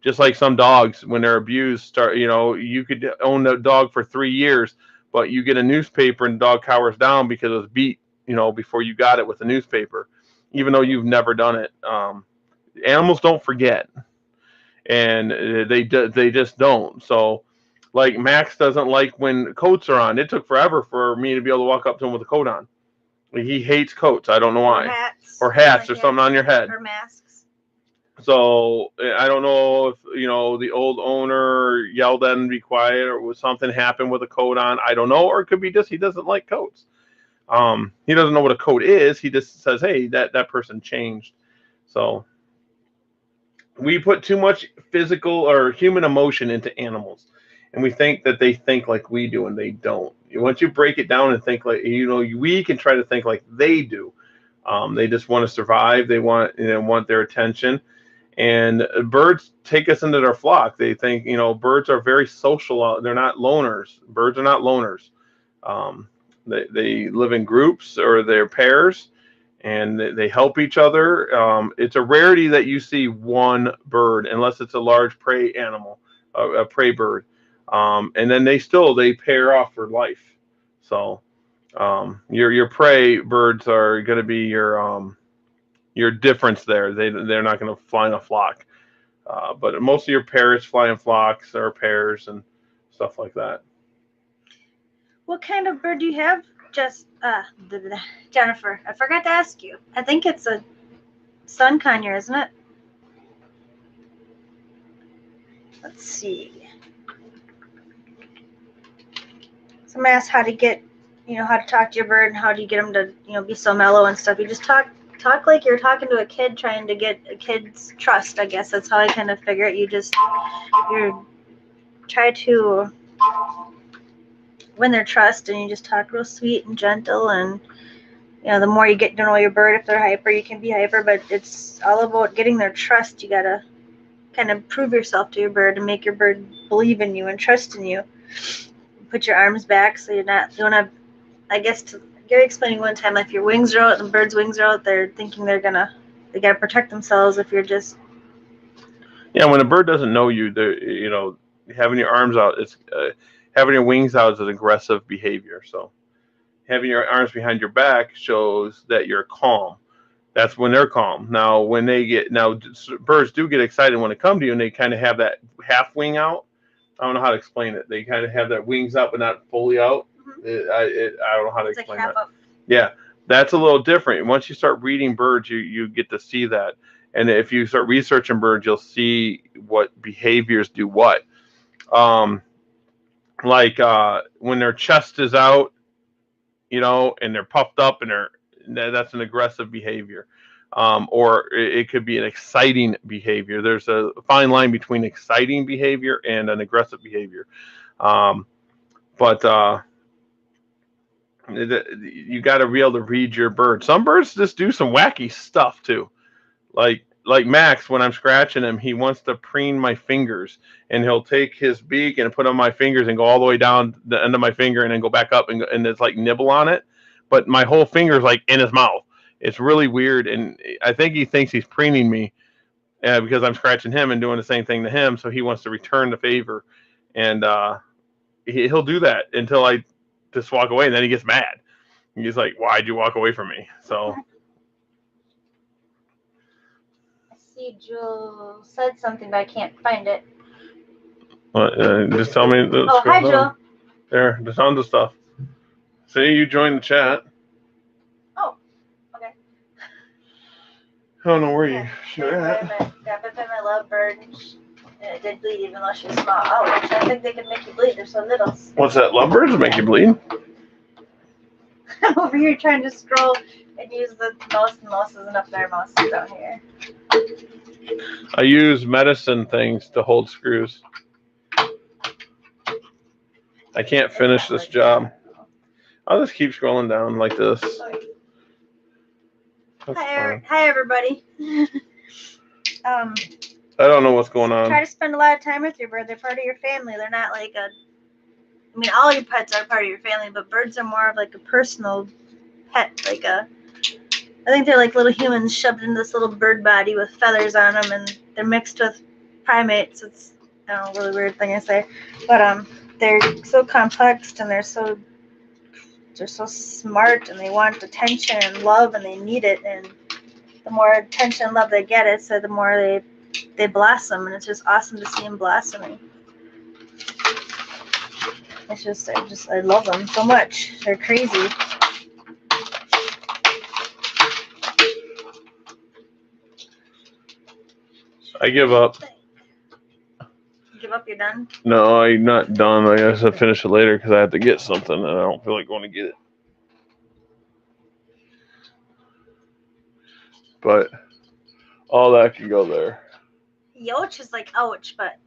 Just like some dogs, when they're abused, you could own a dog for 3 years, but you get a newspaper and the dog cowers down because it was beat, before you got it with a newspaper, even though you've never done it. Animals don't forget, and they just don't. So, like Max doesn't like when coats are on. It took forever for me to be able to walk up to him with a coat on. He hates coats. I don't know Or why. hats. Or hats or something on your head. Or masks. So I don't know if the old owner yelled at him to be quiet, or was something happened with a coat on. I don't know, or it could be just he doesn't like coats. He doesn't know what a coat is. He just says, "Hey, that person changed." So we put too much physical or human emotion into animals, and we think that they think like we do, and they don't. Once you break it down and think like we can try to think like they do. They just want to survive. They want their attention. And birds take us into their flock. They think, birds are very social. They're not loners. Birds are not loners. They live in groups or they're pairs, and they help each other. It's a rarity that you see one bird, unless it's a large prey animal, a prey bird. And then they pair off for life. So your prey birds are going to be your difference there. They're not going to fly in a flock. But most of your pairs fly in flocks or pairs and stuff like that. What kind of bird do you have? Jennifer, I forgot to ask you. I think it's a sun conure, isn't it? Let's see. Someone asked how to talk to your bird and how do you get them to, be so mellow and stuff. You just talk like you're talking to a kid, trying to get a kid's trust. I guess that's how I kind of figure it. You try to win their trust, and you just talk real sweet and gentle. And the more you get to know your bird, if they're hyper, you can be hyper, but it's all about getting their trust. You gotta kind of prove yourself to your bird and make your bird believe in you and trust in you. Put your arms back so you don't have. I guess Gary explaining one time, if your wings are out and the bird's wings are out, they're thinking they gotta protect themselves. If you're just when a bird doesn't know you, having your arms out, it's having your wings out is an aggressive behavior. So having your arms behind your back shows that you're calm. That's when they're calm. Now birds do get excited when they come to you, and they kind of have that half wing out. I don't know how to explain it. They kind of have their wings up but not fully out. I don't know how to explain that. Yeah, that's a little different. Once you start reading birds, you get to see that. And if you start researching birds, you'll see what behaviors do what. Like when their chest is out, and they're puffed up, and that's an aggressive behavior. Or it could be an exciting behavior. There's a fine line between exciting behavior and an aggressive behavior. But you got to be able to read your bird. Some birds just do some wacky stuff too. Like Max, when I'm scratching him, he wants to preen my fingers, and he'll take his beak and put on my fingers and go all the way down the end of my finger and then go back up, and it's like nibble on it. But my whole finger's like in his mouth. It's really weird, and I think he thinks he's preening me because I'm scratching him and doing the same thing to him. So he wants to return the favor, and he'll do that until I just walk away, and then he gets mad. He's like, "Why'd you walk away from me?" So. I see Jewel said something, but I can't find it. Just tell me. Hi, Jewel. There, there's tons of stuff. See, you joined the chat. Oh, okay. I don't know where you should at. Got bit by my lovebird, and it did bleed even though she was small. Oh, I think they can make you bleed. They're so little. What's that? Lovebirds make you bleed? I'm over here trying to scroll and use the mouse, and mouse isn't up there. Mouse is down here. I use medicine things to hold screws. I can't finish this job. I'll just keep scrolling down like this. Hi everybody. I don't know what's going on. Try to spend a lot of time with your bird. They're part of your family. They're not like all your pets are part of your family, but birds are more of like a personal pet, like I think they're like little humans shoved into this little bird body with feathers on them, and they're mixed with primates. It's, I don't know, a really weird thing I say, but they're so complex and they're so smart, and they want attention and love, and they need it. And the more attention and love they get, it so the more they blossom, and it's just awesome to see them blossoming. It's just I love them so much. They're crazy. I give up. Give up? You're done? No, I'm not done. I guess I'll finish it later because I have to get something and I don't feel like going to get it. But all that can go there. Youch is like ouch, but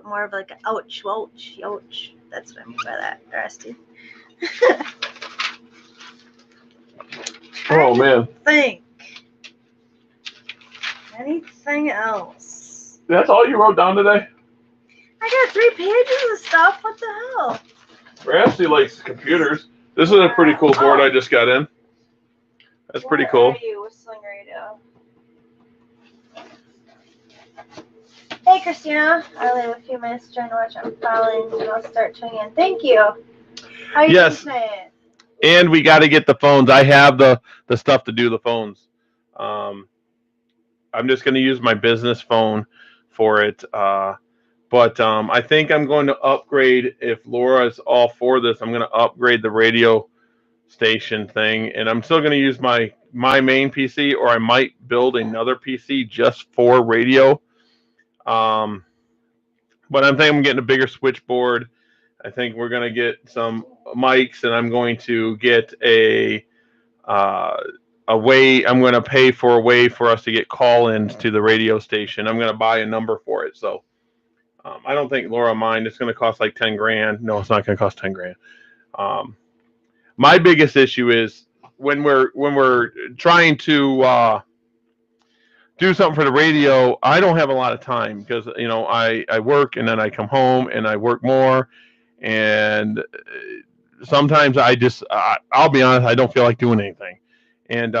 more of like an ouch, ouch, ouch. That's what I mean by that, Rusty. Oh man. Think. Anything else? That's all you wrote down today? I got 3 pages of stuff. What the hell? Rusty likes computers. This is a pretty cool board I just got in. That's pretty cool. Where are you? Whistling radio. Hey, Christina. I'll leave a few minutes to join to watch unfollowing, and I'll start tuning in. Thank you. How are you doing today? And we got to get the phones. I have the stuff to do the phones. I'm just going to use my business phone for it. But I think I'm going to upgrade, if Laura's all for this, I'm going to upgrade the radio station thing. And I'm still going to use my main PC, or I might build another PC just for radio. But I'm thinking I'm getting a bigger switchboard. I think we're going to get some mics, and I'm going to get a way. I'm going to pay for a way for us to get call-ins to the radio station. I'm going to buy a number for it. So I don't think Laura mind. It's going to cost like $10,000. No, it's not going to cost $10,000. My biggest issue is when we're trying to do something for the radio, I don't have a lot of time because, I work and then I come home and I work more. And sometimes I'll be honest, I don't feel like doing anything. And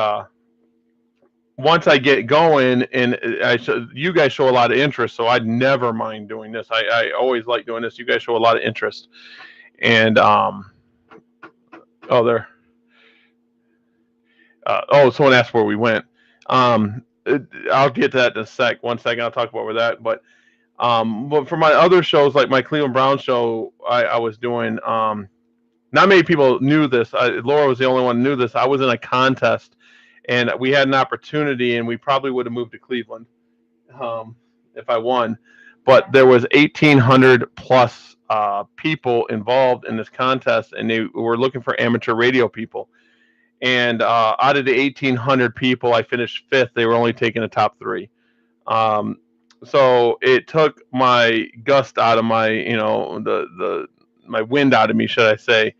once I get going, and you guys show a lot of interest, so I'd never mind doing this. I always like doing this. You guys show a lot of interest. And, someone asked where we went. I'll get to that in a sec. 1 second, I'll talk about where that. But for my other shows, like my Cleveland Browns show, I was doing. Not many people knew this. Laura was the only one who knew this. I was in a contest, and we had an opportunity, and we probably would have moved to Cleveland if I won. But there was 1,800 plus people involved in this contest, and they were looking for amateur radio people. And out of the 1,800 people, I finished 5th. They were only taking the top 3. So it took my gust out of my, my wind out of me, should I say.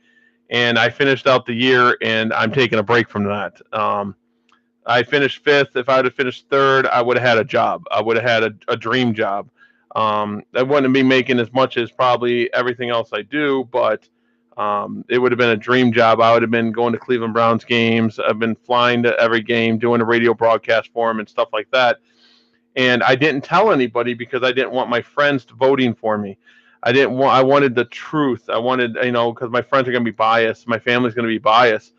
And I finished out the year, and I'm taking a break from that. I finished 5th. If I would have finished 3rd, I would have had a job. I would have had a dream job. I wouldn't be making as much as probably everything else I do, but it would have been a dream job. I would have been going to Cleveland Browns games. I've been flying to every game, doing a radio broadcast for them and stuff like that. And I didn't tell anybody because I didn't want my friends voting for me. I wanted the truth. I wanted, because my friends are going to be biased. My family's going to be biased.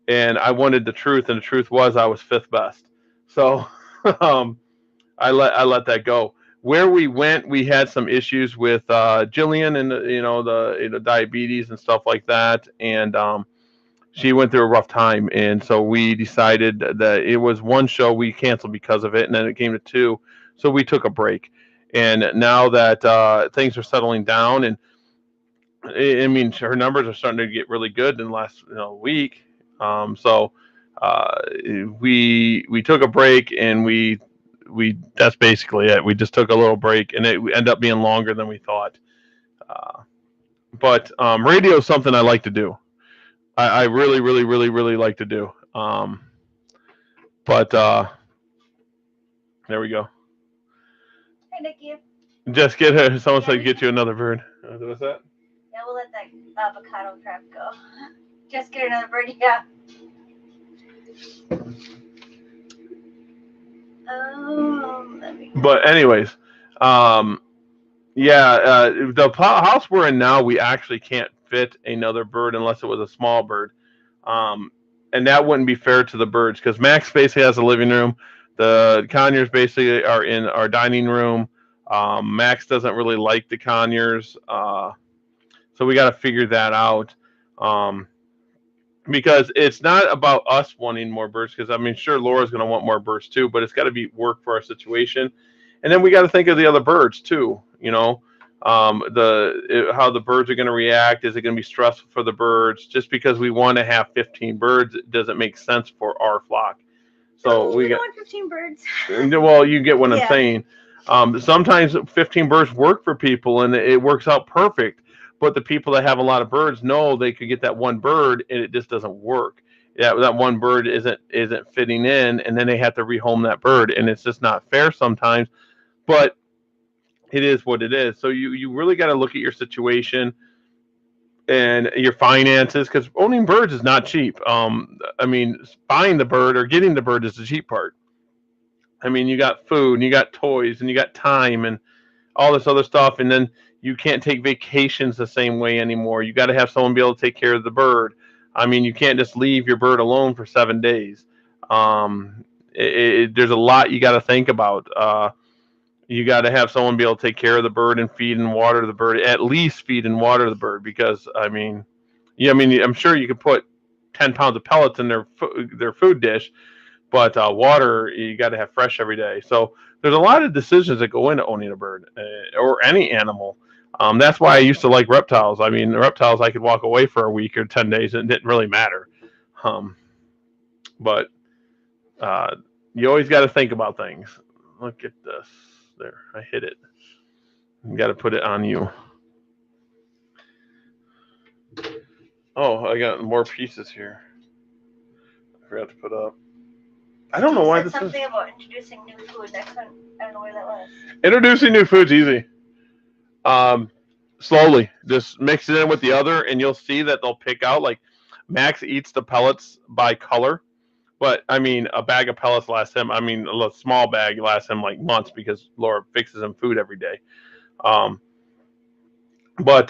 And I wanted the truth. And the truth was I was 5th best. So I let that go. Where we went, we had some issues with Jillian and the diabetes and stuff like that, and she went through a rough time, and so we decided that it was one show we canceled because of it, and then it came to 2, so we took a break. And now that things are settling down, and I mean her numbers are starting to get really good in the last week, so we took a break, and we that's basically it. We just took a little break, and it ended up being longer than we thought. But radio is something I like to do. I really, really, really, really like to do. But there we go. Hey, Nikki. Just get her. Someone said get you another bird. What's that? Yeah, we'll let that avocado crap go. Just get another bird, yeah. But anyways, the house we're in now, we actually can't fit another bird unless it was a small bird. Um, and that wouldn't be fair to the birds because Max basically has a living room. The conures basically are in our dining room. Max doesn't really like the conures, so we got to figure that out. Um, because it's not about us wanting more birds. Because I mean, sure, Laura's going to want more birds too, but it's got to be work for our situation. And then we got to think of the other birds too. How the birds are going to react. Is it going to be stressful for the birds? Just because we want to have 15 birds, it doesn't make sense for our flock. So we got 15 birds. Well, you get what I'm Yeah. saying. Sometimes 15 birds work for people, and it works out perfect. But the people that have a lot of birds know they could get that one bird, and it just doesn't work. That one bird isn't fitting in, and then they have to rehome that bird, and it's just not fair sometimes. But it is what it is. So you really got to look at your situation and your finances because owning birds is not cheap. I mean, buying the bird or getting the bird is the cheap part. I mean, you got food and you got toys and you got time and all this other stuff, and then you can't take vacations the same way anymore. You got to have someone be able to take care of the bird. I mean, you can't just leave your bird alone for 7 days. There's a lot you got to think about. You got to have someone be able to take care of the bird and feed and water the bird. At least feed and water the bird because I mean, yeah, I mean, I'm sure you could put 10 pounds of pellets in their food dish, but water you got to have fresh every day. So there's a lot of decisions that go into owning a bird or any animal. That's why I used to like reptiles. I mean, the reptiles I could walk away for a week or 10 days and it didn't really matter. But you always got to think about things. Look at this. There, I hit it. You got to put it on you. Oh, I got more pieces here. I forgot to put up. I don't know why this is. Something about introducing new food. Next one, I don't know where that was. Introducing new food's easy. Slowly, just mix it in with the other, and you'll see that they'll pick out. Like Max eats the pellets by color, but I mean, a bag of pellets lasts him. I mean, a small bag lasts him like months because Laura fixes him food every day. But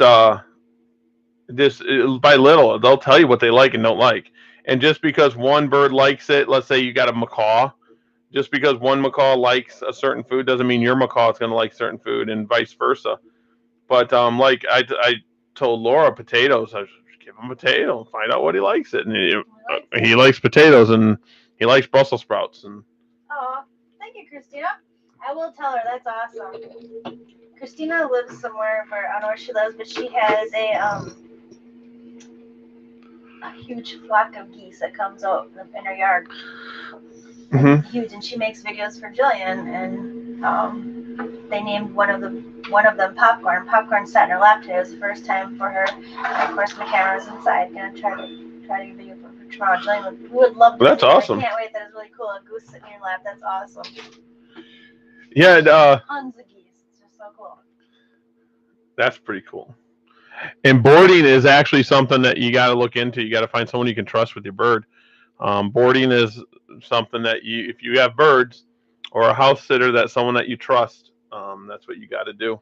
this by little, they'll tell you what they like and don't like. And just because one bird likes it, let's say you got a macaw, just because one macaw likes a certain food doesn't mean your macaw is going to like certain food, and vice versa. But like I told Laura, potatoes. I should give him potato and find out what he likes it, and he likes potatoes and he likes Brussels sprouts. And oh, thank you, Christina. I will tell her that's awesome. Christina lives somewhere where I don't know where she lives, but she has a huge flock of geese that comes out in her yard. Mm-hmm. Huge, and she makes videos for Jillian, and they named one of them Popcorn. Popcorn sat in her lap today. It was the first time for her. And of course, the camera's inside. Gonna try to get a video for tomorrow. Jillian would love to. That's awesome. I can't wait. That is really cool. A goose sitting in your lap. That's awesome. Yeah. Tons of geese. It's just so cool. That's pretty cool. And boarding is actually something that you got to look into. You got to find someone you can trust with your bird. Boarding is something that if you have birds or a house sitter, that's someone that you trust. That's what you got to do.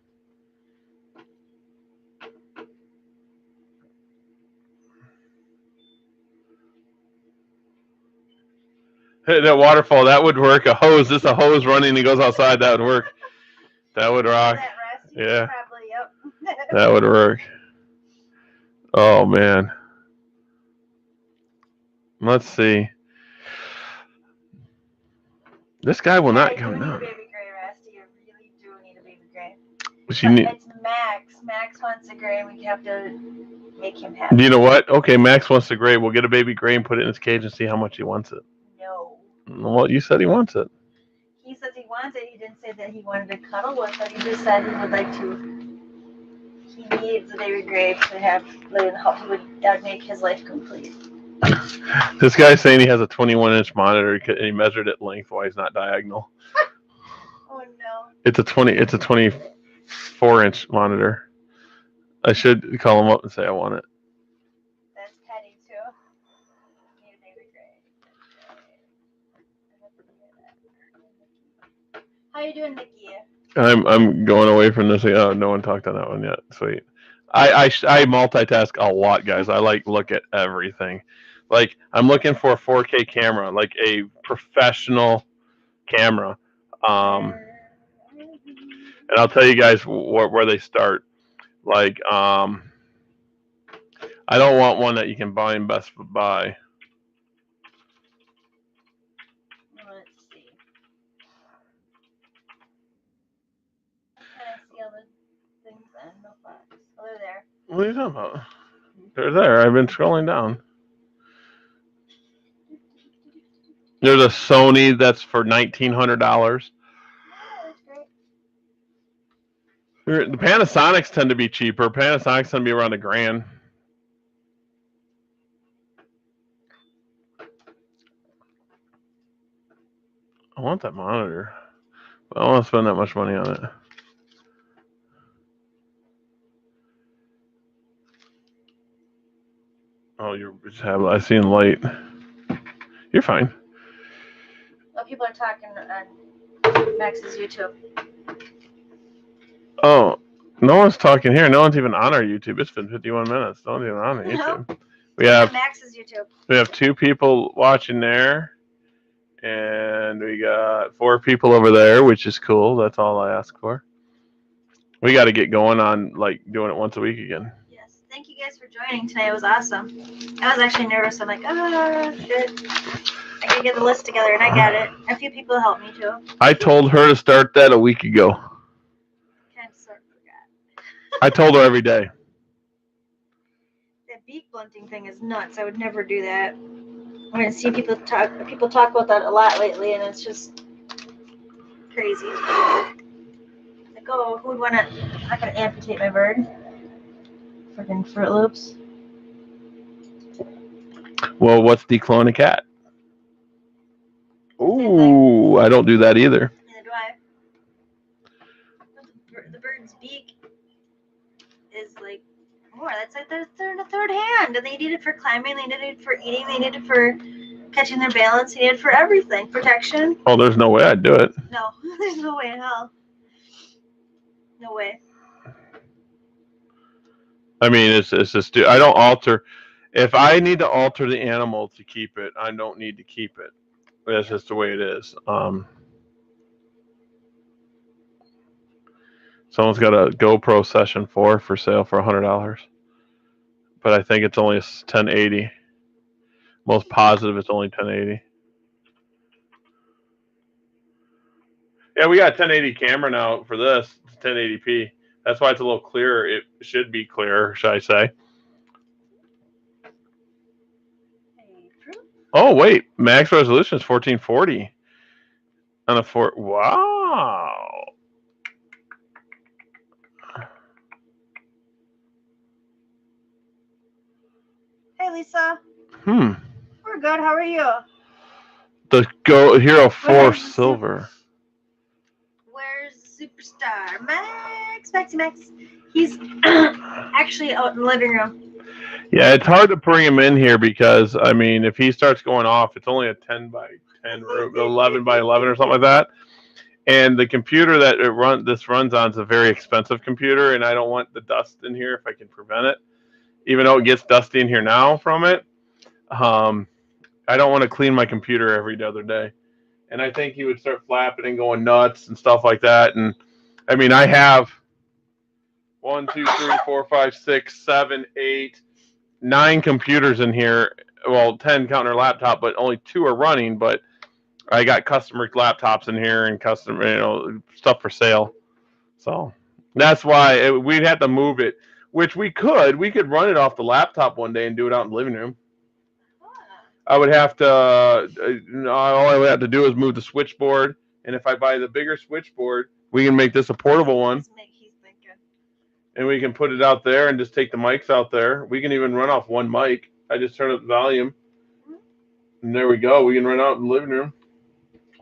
That waterfall, that would work. A hose, just a hose running and goes outside, that would work. That would rock. Yeah. Probably, yep. That would work. Oh, man. Let's see. This guy will not come now. down. Baby gray, Rusty. You really do need a baby gray. It's Max. Max wants a gray, and we have to make him happy. You know what? Okay, Max wants a gray. We'll get a baby gray and put it in his cage and see how much he wants it. No. Well, you said he wants it. He says he wants it. He didn't say that he wanted to cuddle with it. He just said he would like to. He needs a baby gray to have. That would make his life complete. This guy's saying he has a 21-inch monitor and he measured it lengthwise, not diagonal. Oh no! It's a 24-inch monitor. I should call him up and say I want it. That's petty too. Need a baby gray. How you doing, Nikki? I'm going away from this. Oh, no one talked on that one yet. Sweet. I multitask a lot, guys. I like look at everything. Like I'm looking for a 4K camera, like a professional camera. And I'll tell you guys where they start. Like I don't want one that you can buy in Best Buy. Let's see. Can I see all the things in the box? Oh, they're there. What are you talking about? They're there. I've been scrolling down. There's a Sony that's for $1,900. Oh, that's great. The Panasonics tend to be cheaper. Panasonics tend to be around $1,000. I want that monitor. But I don't want to spend that much money on it. Oh, you're I seen light. You're fine. Well, people are talking on Max's YouTube. Oh, no one's talking here. No one's even on our YouTube. It's been 51 minutes. No one's even on the YouTube. We have Max's YouTube. We have 2 people watching there, and we got 4 people over there, which is cool. That's all I ask for. We got to get going on like doing it once a week again. Yes. Thank you guys for joining today. It was awesome. I was actually nervous. I'm like, shit. I can get the list together, and I got it. A few people helped me too. I told her to start that a week ago. Kind of sort of forgot. I told her every day. That beak blunting thing is nuts. I would never do that. I'm gonna see people talk about that a lot lately, and it's just crazy. Like, oh, who would want to? I'm not gonna amputate my bird. Freaking Fruit Loops. Well, what's declone a cat? Ooh, I don't do that either. Neither do I. The bird's beak is like more. That's like they're in a third hand, and they need it for climbing. They need it for eating. They need it for catching their balance. They need it for everything. Protection. Oh, there's no way I'd do it. No, there's no way in hell. No way. I mean, it's just I don't alter. If I need to alter the animal to keep it, I don't need to keep it. That's just the way it is. Someone's got a GoPro Session 4 for sale for $100, but I think it's only 1080. Most positive, it's only 1080. Yeah, we got a 1080 camera now for this. It's 1080p. That's why it's a little clearer. It should be clearer, should I say? Oh wait, max resolution is 1440 on a 4. Wow. Hey, Lisa. We're good. How are you? The Hero 4 Silver. Where's the superstar? Max. He's actually out in the living room. Yeah, it's hard to bring him in here because, I mean, if he starts going off, it's only a 10 by 10 room, 11 by 11 or something like that. And the computer that this runs on is a very expensive computer, and I don't want the dust in here if I can prevent it. Even though it gets dusty in here now from it, I don't want to clean my computer every other day. And I think he would start flapping and going nuts and stuff like that. And, I mean, I have 1, 2, 3, 4, 5, 6, 7, 8, 9 computers in here. Well, 10 counting our laptop, but only 2 are running. But I got customer laptops in here and custom, stuff for sale. So that's why we'd have to move it, which we could. We could run it off the laptop one day and do it out in the living room. I would have to. All I would have to do is move the switchboard, and if I buy the bigger switchboard, we can make this a portable one. And we can put it out there and just take the mics out there. We can even run off one mic. I just turn up the volume. And there we go. We can run out in the living room.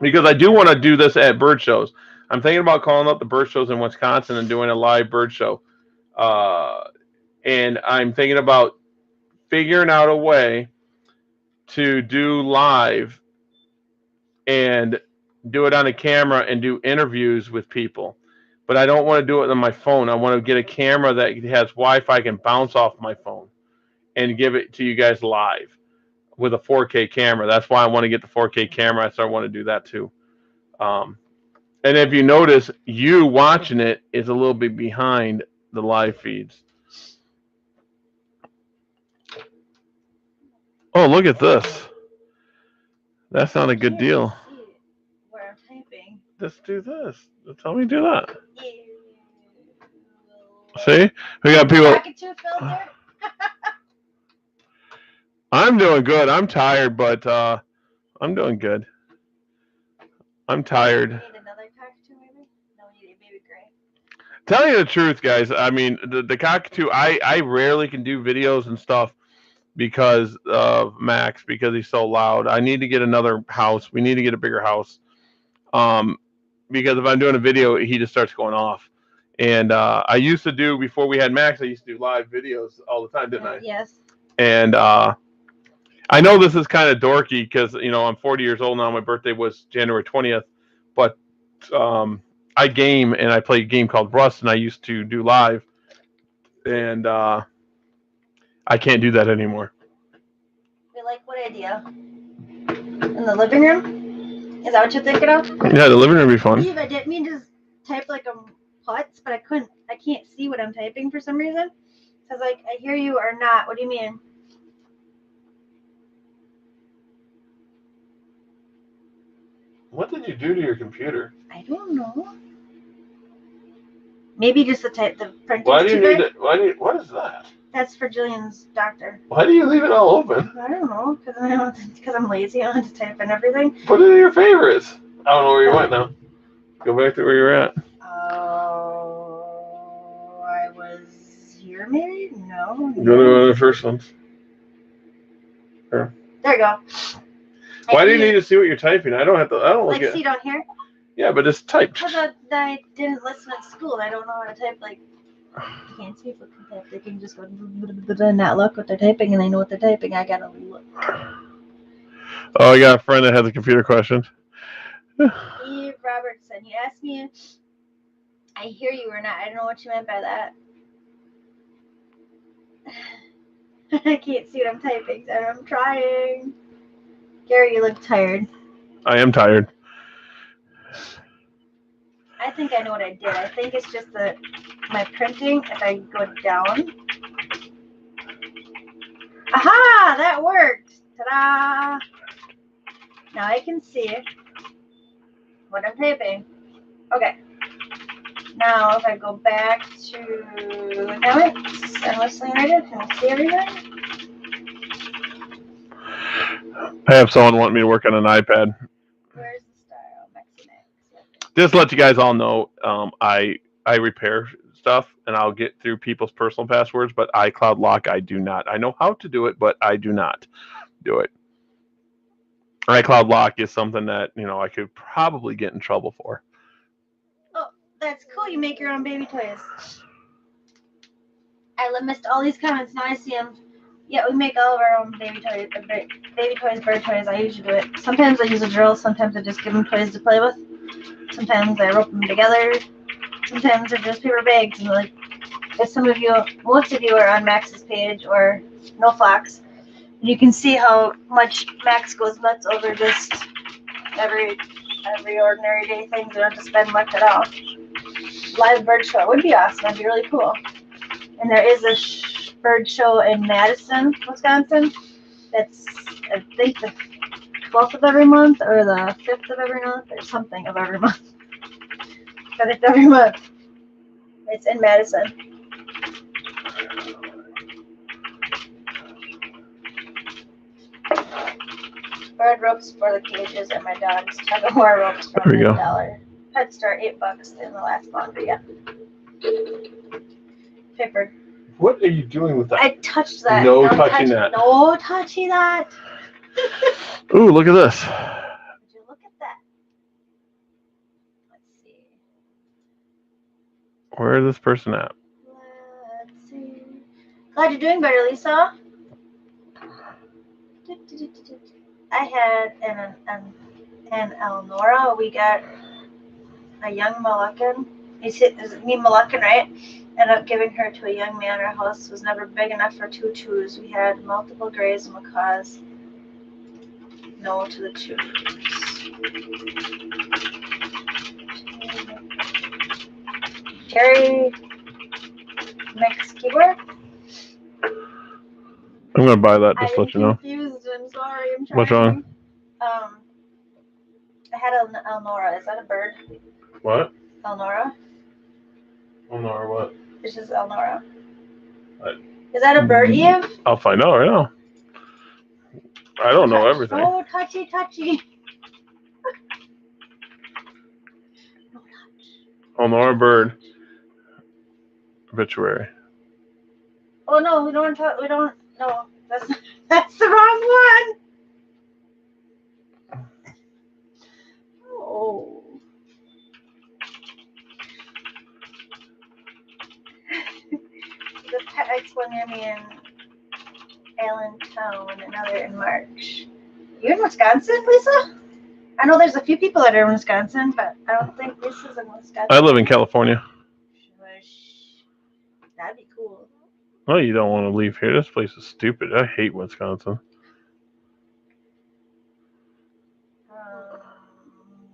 Because I do want to do this at bird shows. I'm thinking about calling up the bird shows in Wisconsin and doing a live bird show. And I'm thinking about figuring out a way to do live and do it on a camera and do interviews with people. But I don't want to do it on my phone. I want to get a camera that has Wi-Fi, can bounce off my phone and give it to you guys live with a 4K camera. That's why I want to get the 4K camera. So I want to do that too. Um, and if you notice, you watching it is a little bit behind the live feeds. Oh, look at this. That's not a good deal. Where I'm typing. Let's do this. Tell me to do that. See? We got people. I'm doing good. I'm tired, but I'm doing good. I'm tired. Need another cockatoo, maybe? No, we need a baby gray. Tell you the truth, guys. I mean, the cockatoo. I rarely can do videos and stuff because of Max, because he's so loud. I need to get another house. We need to get a bigger house. Because if I'm doing a video, he just starts going off. And I used to do, before we had Max, I used to do live videos all the time, didn't I? Yes. And I know this is kind of dorky because, I'm 40 years old now. My birthday was January 20th. But I game, and I play a game called Rust, and I used to do live. And I can't do that anymore. You like what idea? In the living room? Is that what you're thinking of? Yeah, the living room would be fun. I didn't mean to type like a putz, but I can't see what I'm typing for some reason. So I was like, I hear you or not. What do you mean? What did you do to your computer? I don't know. Maybe just the printing. Why do you need it? What is that? That's for Jillian's doctor. Why do you leave it all open? I don't know, because I'm lazy. I don't have to type in everything. Put it in your favorites. I don't know where you went now. Go back to where you're at. Oh, I was here maybe? No. Go to one of the first ones. There you go. Why do you need to see what you're typing? I don't look at. See down here? Yeah, but it's typed. Because I didn't listen at school. I don't know how to type. Like, you can't see people can type. They can just go and not look what they're typing, and they know what they're typing. I gotta look. Oh, I got a friend that has a computer question. Eve Robertson, you asked me, I hear you or not. I don't know what you meant by that. I can't see what I'm typing, so I'm trying. Gary, you look tired. I am tired. I think I know what I did. I think it's just my printing. If I go down. Aha! That worked! Ta-da! Now I can see what I'm typing. Okay. Now if I go back to comments and Listening Rated, can I see everything? I have someone wanting me to work on an iPad. Where's the style? Mexican. Just to let you guys all know, I repair stuff, and I'll get through people's personal passwords, but iCloud lock, I do not. I know how to do it, but I do not do it. iCloud lock is something that, I could probably get in trouble for. Oh, that's cool. You make your own baby toys. I missed all these comments. Now I see them. Yeah, we make all of our own baby toys, bird toys. I usually do it. Sometimes I use a drill. Sometimes I just give them toys to play with. Sometimes I rope them together. Sometimes they're just paper bags. And if most of you are on Max's page or No Fox, you can see how much Max goes nuts over just every ordinary day things. We don't have to spend much at all. Live bird show would be awesome. That'd be really cool. And there is a bird show in Madison, Wisconsin. That's, I think, the 12th of every month or the 5th of every month or something of every month. But it's every month. It's in Madison. Bird ropes for the cages and my dog's tug-of-war ropes for $1. Pet Store, $8 in the last laundry. Yeah. Paper. What are you doing with that? I touched that. No touching that. No touching that. Ooh, look at this. Would you look at that? Let's see. Where is this person at? Let's see. Glad you're doing better, Lisa. I had and Elnora, we got a young Moluccan. Is it me Moluccan, right? Ended up giving her to a young man. Our house was never big enough for 2 chews. We had multiple grays and macaws. No to the chews. Cherry mix keyboard. I'm gonna buy that. Just I'm let you know. confused. I'm sorry. I'm trying. What's wrong? I had an Elnora. Is that a bird? What? Elnora? Elnora what? This is Elnora. What? Is that a bird, Eve? I'll find out right now. I don't know everything. Oh, touchy, touchy. Elnora bird. Obituary. Oh no, we don't. No, that's the wrong one. Oh. The pet expo near me in Allentown and another in March. You in Wisconsin, Lisa? I know there's a few people that are in Wisconsin, but I don't think Lisa's in Wisconsin. I live in California. That'd be cool. Oh, you don't want to leave here. This place is stupid. I hate Wisconsin.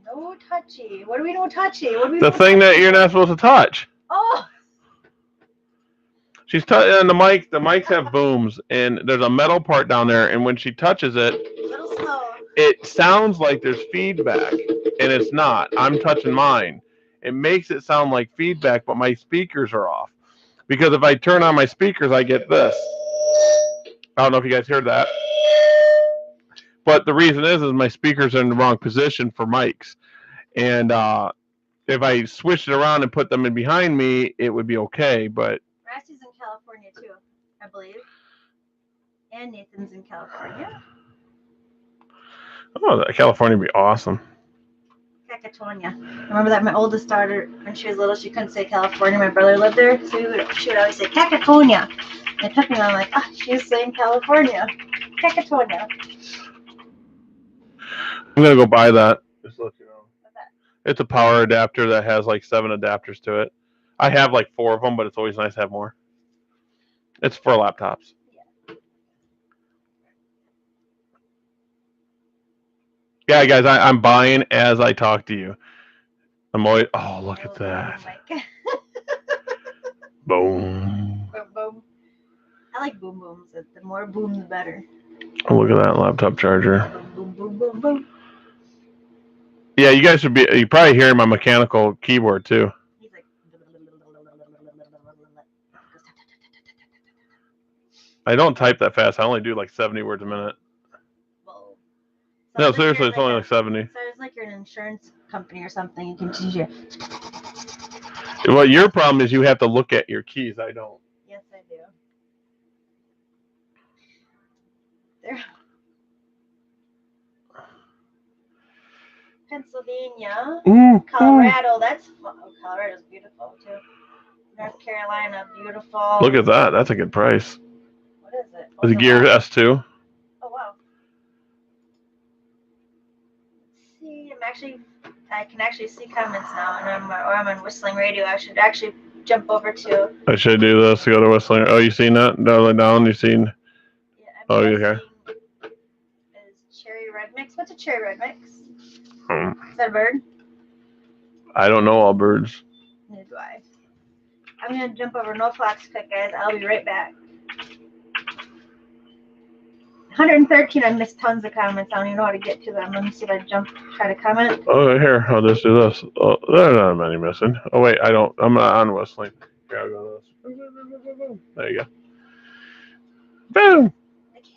No touchy. What do we know touchy? The thing that you're not supposed to touch. Oh. She's touching the mic. The mics have booms, and there's a metal part down there. And when she touches it, A little slow. it sounds like there's feedback, and it's not. I'm touching mine. It makes it sound like feedback, but my speakers are off. Because if I turn on my speakers, I get this. I don't know if you guys heard that. But the reason is my speakers are in the wrong position for mics. And if I switched it around and put them in behind me, it would be okay. But Rasty's in California too, I believe. And Nathan's in California. oh, California would be awesome. Cacatonia. Remember that my oldest daughter, when she was little, she couldn't say California. My brother lived there, so she would always say Cacatonia. And it took me, I'm like, she was saying California. Cacatonia. I'm going to go buy that. Just to let you know. What's that? It's a power adapter that has like 7 adapters to it. I have like 4 of them, but it's always nice to have more. It's for laptops. Yeah, guys, I'm buying as I talk to you. I'm always. Oh, look at that. Boom. Boom, boom. I like boom booms. The more boom, the better. Oh, look at that laptop charger. Boom, boom, boom, boom, boom. Yeah, you guys should be. You probably hear my mechanical keyboard too. He's like. I don't type that fast. I only do like 70 words a minute. Well, no, seriously, it's only like 70. So it's like you're an insurance company or something. You can choose your. Well, your problem is you have to look at your keys. I don't. Yes, I do. There. Pennsylvania. Ooh, Colorado. That's Colorado's beautiful too. North Carolina, beautiful. Look at that. That's a good price. What is it? The Gear S2. Oh wow. Let's see, I can actually see comments now, and I'm on Whistling Radio. I should actually jump over to. I should do this. Go to Whistling. Oh, you seen that? Down. You seen? Yeah, oh, you okay? Is cherry red mix? What's a cherry red mix? Is that a bird? I don't know all birds. Neither do I. I'm gonna jump over No Fox quick, guys. I'll be right back. 113. I missed tons of comments. I don't even know how to get to them. Let me see if I try to comment. Oh, here. I'll just do this. Oh, there are not many missing. Oh, wait. I don't. I'm not on Whistling. Here, I'll go this. There you go. Boom.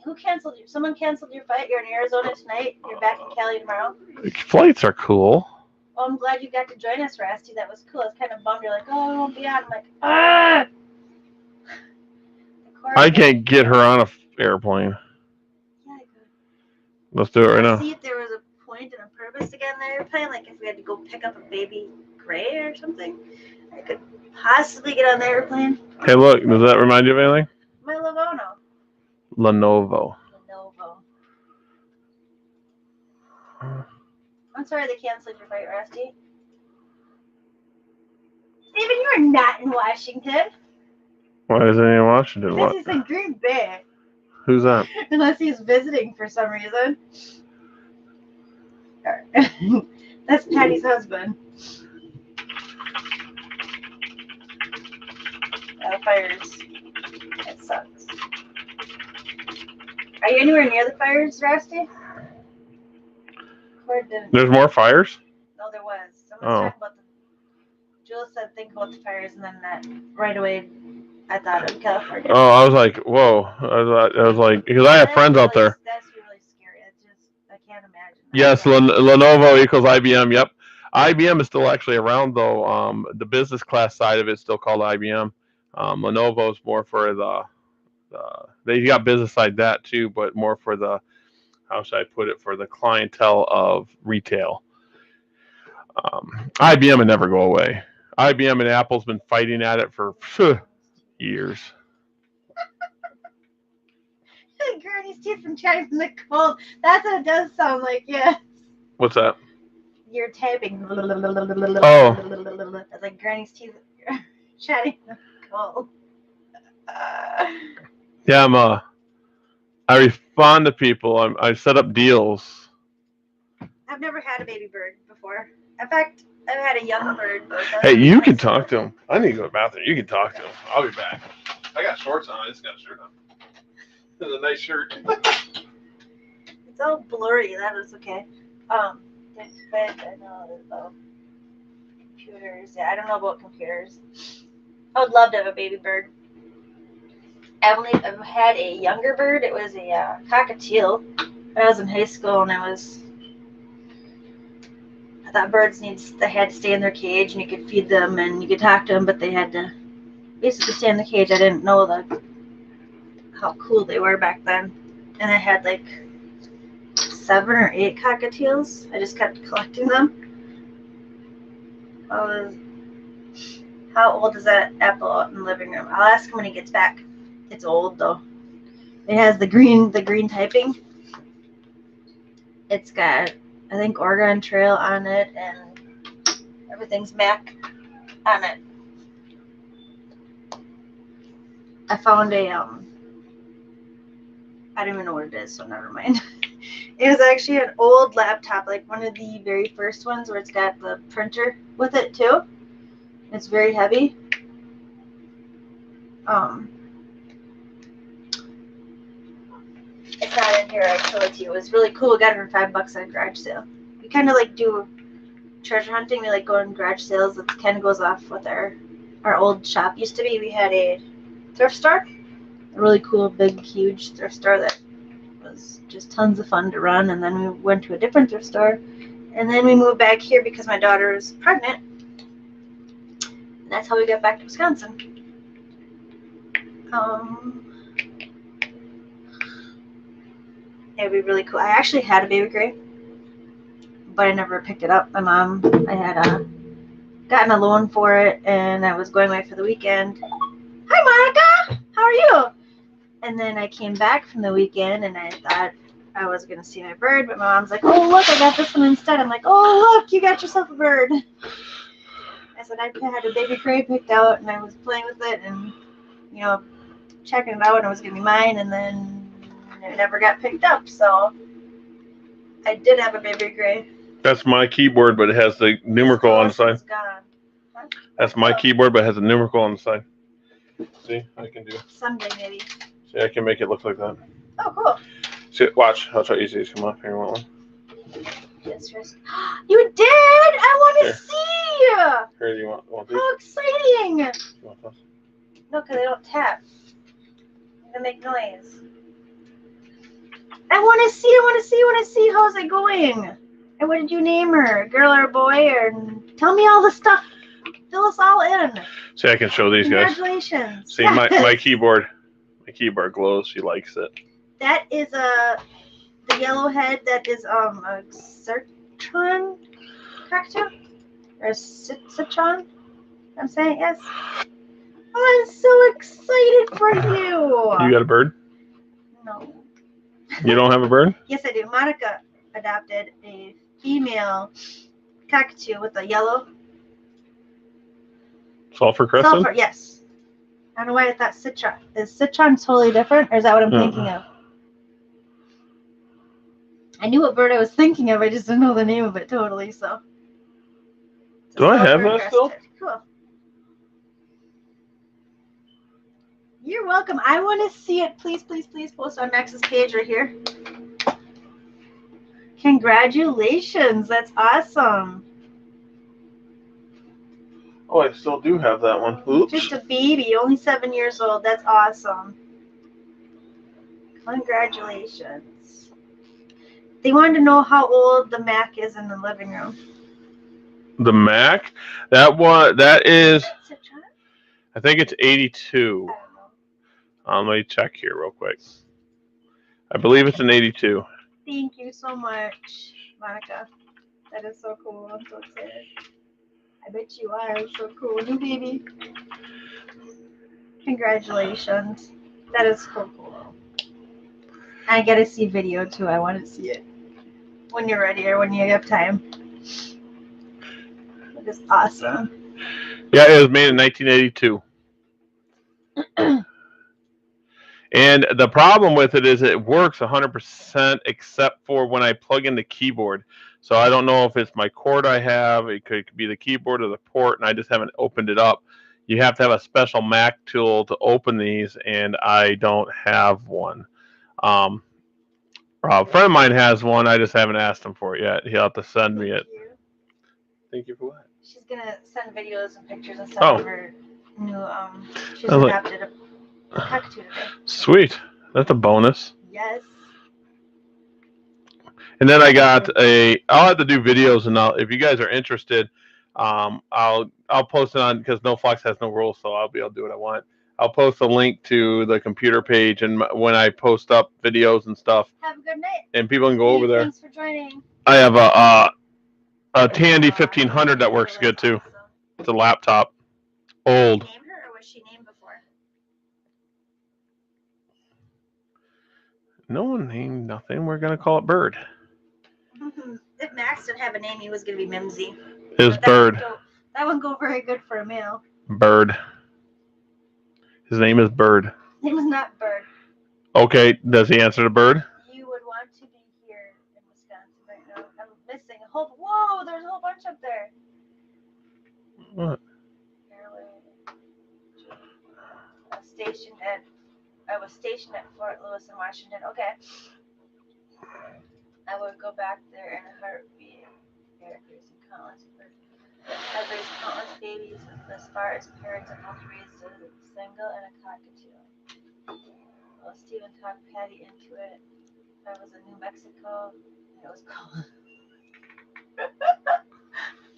Who canceled you? Someone canceled your flight. You're in Arizona tonight. You're back in Cali tomorrow. Flights are cool. Oh, I'm glad you got to join us, Rasty. That was cool. I was kind of bummed. You're like, oh, I won't be on. I'm like, ah. I can't get her on an airplane. Yeah, I could. Let's do it right now. See if there was a point and a purpose to get on the airplane. Like if we had to go pick up a baby gray or something, I could possibly get on the airplane. Hey, look. Does that remind you of anything? My Lenovo. Lenovo. I'm sorry they canceled your fight, Rusty. Steven, you are not in Washington. Why is it in Washington? Because What? he's in Green Bay. Who's that? Unless he's visiting for some reason. That's Patty's husband. Fires. It sucks. Are you anywhere near the fires, Rusty? There's more fires? No, there was. Someone was talking about Jules said think about the fires, and then that right away I thought of California. Oh, I was like, whoa. I was like, because I have friends out there. That's really scary. I can't imagine. Yes, Lenovo equals IBM. Yep. IBM is still actually around, though. The business class side of it is still called IBM. Lenovo is more for they got business side that too, but more for the, how should I put it, for the clientele of retail. IBM would never go away. IBM and Apple's been fighting at it for years. Granny's teeth and chatting in the cold. That's what it does sound like, yeah. What's that? You're typing. Oh. It's like Granny's teeth chatting in the cold. Yeah, I respond to people. I set up deals. I've never had a baby bird before. In fact, I've had a young bird. Hey, you can talk to him. I need to go to the bathroom. You can talk to him. I'll be back. I got shorts on. I just got a shirt on. This is a nice shirt. It's all blurry. That is okay. I know about computers. Yeah, I don't know about computers. I would love to have a baby bird. I've had a younger bird. It was a cockatiel. When I was in high school, and I thought birds they had to stay in their cage, and you could feed them, and you could talk to them, but they had to basically stay in the cage. I didn't know how cool they were back then. And I had like 7 or 8 cockatiels. I just kept collecting them. How old is that apple out in the living room? I'll ask him when he gets back. It's old though. It has the green typing. It's got, I think, Oregon Trail on it, and everything's Mac on it. I found a I don't even know what it is, so never mind. It was actually an old laptop, like one of the very first ones where it's got the printer with it too. It's very heavy. It's not in here. I show it to you. It was really cool. We got it for $5 at a garage sale. We kind of like do treasure hunting. We like go in garage sales. It kind of goes off with our old shop. Used to be, we had a thrift store, a really cool, big, huge thrift store that was just tons of fun to run. And then we went to a different thrift store, and then we moved back here because my daughter was pregnant. And that's how we got back to Wisconsin. It'd be really cool. I actually had a baby gray, but I never picked it up. My mom, I had gotten a loan for it, and I was going away for the weekend. Hi, Monica. How are you? And then I came back from the weekend, and I thought I was going to see my bird, but my mom's like, oh, look, I got this one instead. I'm like, oh, look, you got yourself a bird. I said I had a baby gray picked out, and I was playing with it and, checking it out, and it was going to be mine, and then it never got picked up, so I did have a baby gray. That's my keyboard, but it has the numerical on the side. It's gone. Huh? That's my keyboard, but it has a numerical on the side. See, I can do. Someday, maybe. See, I can make it look like that. Oh, cool. See, watch. I'll try to easy to come up. Here, you want one? Yes. You did? I want to see! Here, you want these? How exciting! You want those? No, because they don't tap. They make noise. I want to see. How's it going? And what did you name her? Girl or boy? Or tell me all the stuff. Fill us all in. See, I can show these guys. Congratulations. See, my keyboard. My keyboard glows. She likes it. That is the yellow head. That is a Citron cocktail or Citron. I'm saying yes. Oh, I'm so excited for you. You got a bird? No. You don't have a bird? Yes, I do. Monica adopted a female cockatoo with the yellow. Sulfur crescent? Sulfur, yes. I don't know why I thought citron. Is citron totally different, or is that what I'm thinking of? I knew what bird I was thinking of. I just didn't know the name of it totally. So. Do I have that still? Cool. You're welcome. I want to see it. Please, please, please post on Max's page right here. Congratulations. That's awesome. Oh, I still do have that one. Oops. Just a baby, only 7 years old. That's awesome. Congratulations. They wanted to know how old the Mac is in the living room. The Mac? That is, I think it's 82. Let me check here real quick. I believe it's an 82. Thank you so much, Monica. That is so cool. I'm so excited. I bet you are. So cool. New baby. Congratulations. That is so cool. I got to see video too. I want to see it when you're ready or when you have time. It is awesome. Yeah, it was made in 1982. And the problem with it is it works 100% except for when I plug in the keyboard. So I don't know if it's my cord I have. It could be the keyboard or the port, and I just haven't opened it up. You have to have a special Mac tool to open these, and I don't have one. A friend of mine has one. I just haven't asked him for it yet. He'll have to send me it. Thank you for what? She's going to send videos and pictures and stuff of her new, she's adopted a cockatoo today. Sweet. That's a bonus. Yes. And then I'll have to do videos, and if you guys are interested, I'll post it on, because No Fox has no rules, so I'll be able to do what I want. I'll post a link to the computer page, and when I post up videos and stuff. Have a good night. And people can go over there. Thanks for joining. I have a Tandy 1500 that works good too. It's a laptop. Old. Did you name her, or was she named before? No one named nothing. We're gonna call it Bird. If Max didn't have a name, he was gonna be Mimsy. It's Bird. That wouldn't go very good for a male. Bird. His name is Bird. His name is not Bird. Okay, does he answer to Bird? You would want to be here in Wisconsin right now. I'm missing a whole. Whoa, there's a whole bunch up there. What? I was stationed at Fort Lewis in Washington. Okay. I would go back there in a heartbeat. I've raised countless babies as far as parents and helped raise a single and a cockatoo. Well, Stephen talked Patty into it. I was in New Mexico. It was cold.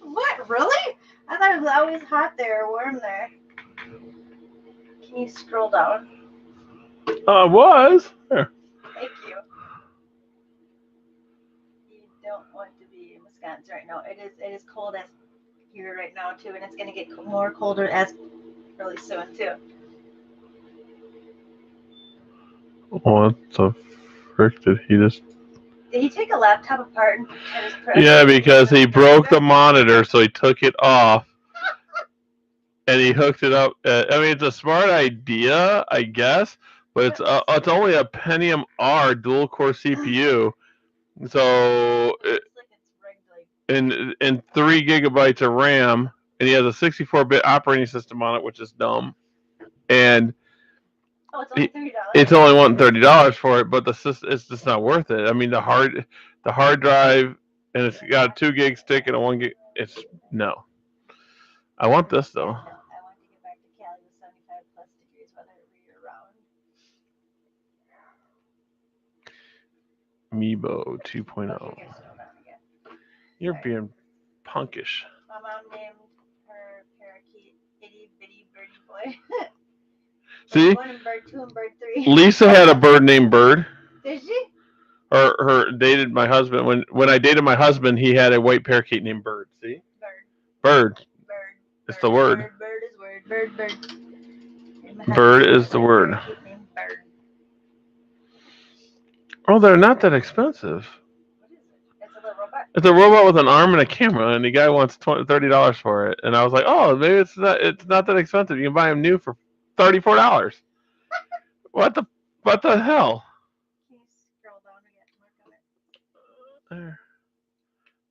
What? Really? I thought it was always hot there or warm there. Can you scroll down? It was. There. Thank you. You don't want to be in Wisconsin right now. It is cold as here right now too, and it's going to get more colder as really soon too. What the frick did he just? Did he take a laptop apart and just Yeah, because he broke the monitor, so he took it off. And he hooked it up. I mean, it's a smart idea, I guess, but it's only a Pentium R dual core CPU, so and 3 gigabytes of RAM, and he has a 64-bit operating system on it, which is dumb. And it's only $30. It's only wanting $30 for it, but it's just not worth it. I mean, the hard drive, and it's got a 2 gig stick and a 1 gig. It's no. I want this though. I want to get back to Cali with 75 plus degrees weather year round. Meebo 2.0. You're being punkish. My mom named her parakeet Itty Bitty Birdie Boy. See? Bird 1 and Bird 2 and Bird 3. Lisa had a bird named Bird. Did she? Her dated my husband. When I dated my husband, he had a white parakeet named Bird. See? Bird. It's the word. Bird is word. Bird. Bird is the word. Bird. Oh, they're not that expensive. What is it? It's a little robot. It's a robot with an arm and a camera, and the guy wants $30 for it. And I was like, oh, maybe it's not that expensive. You can buy them new for $34. What the hell? Can you scroll down again? Look at it. There,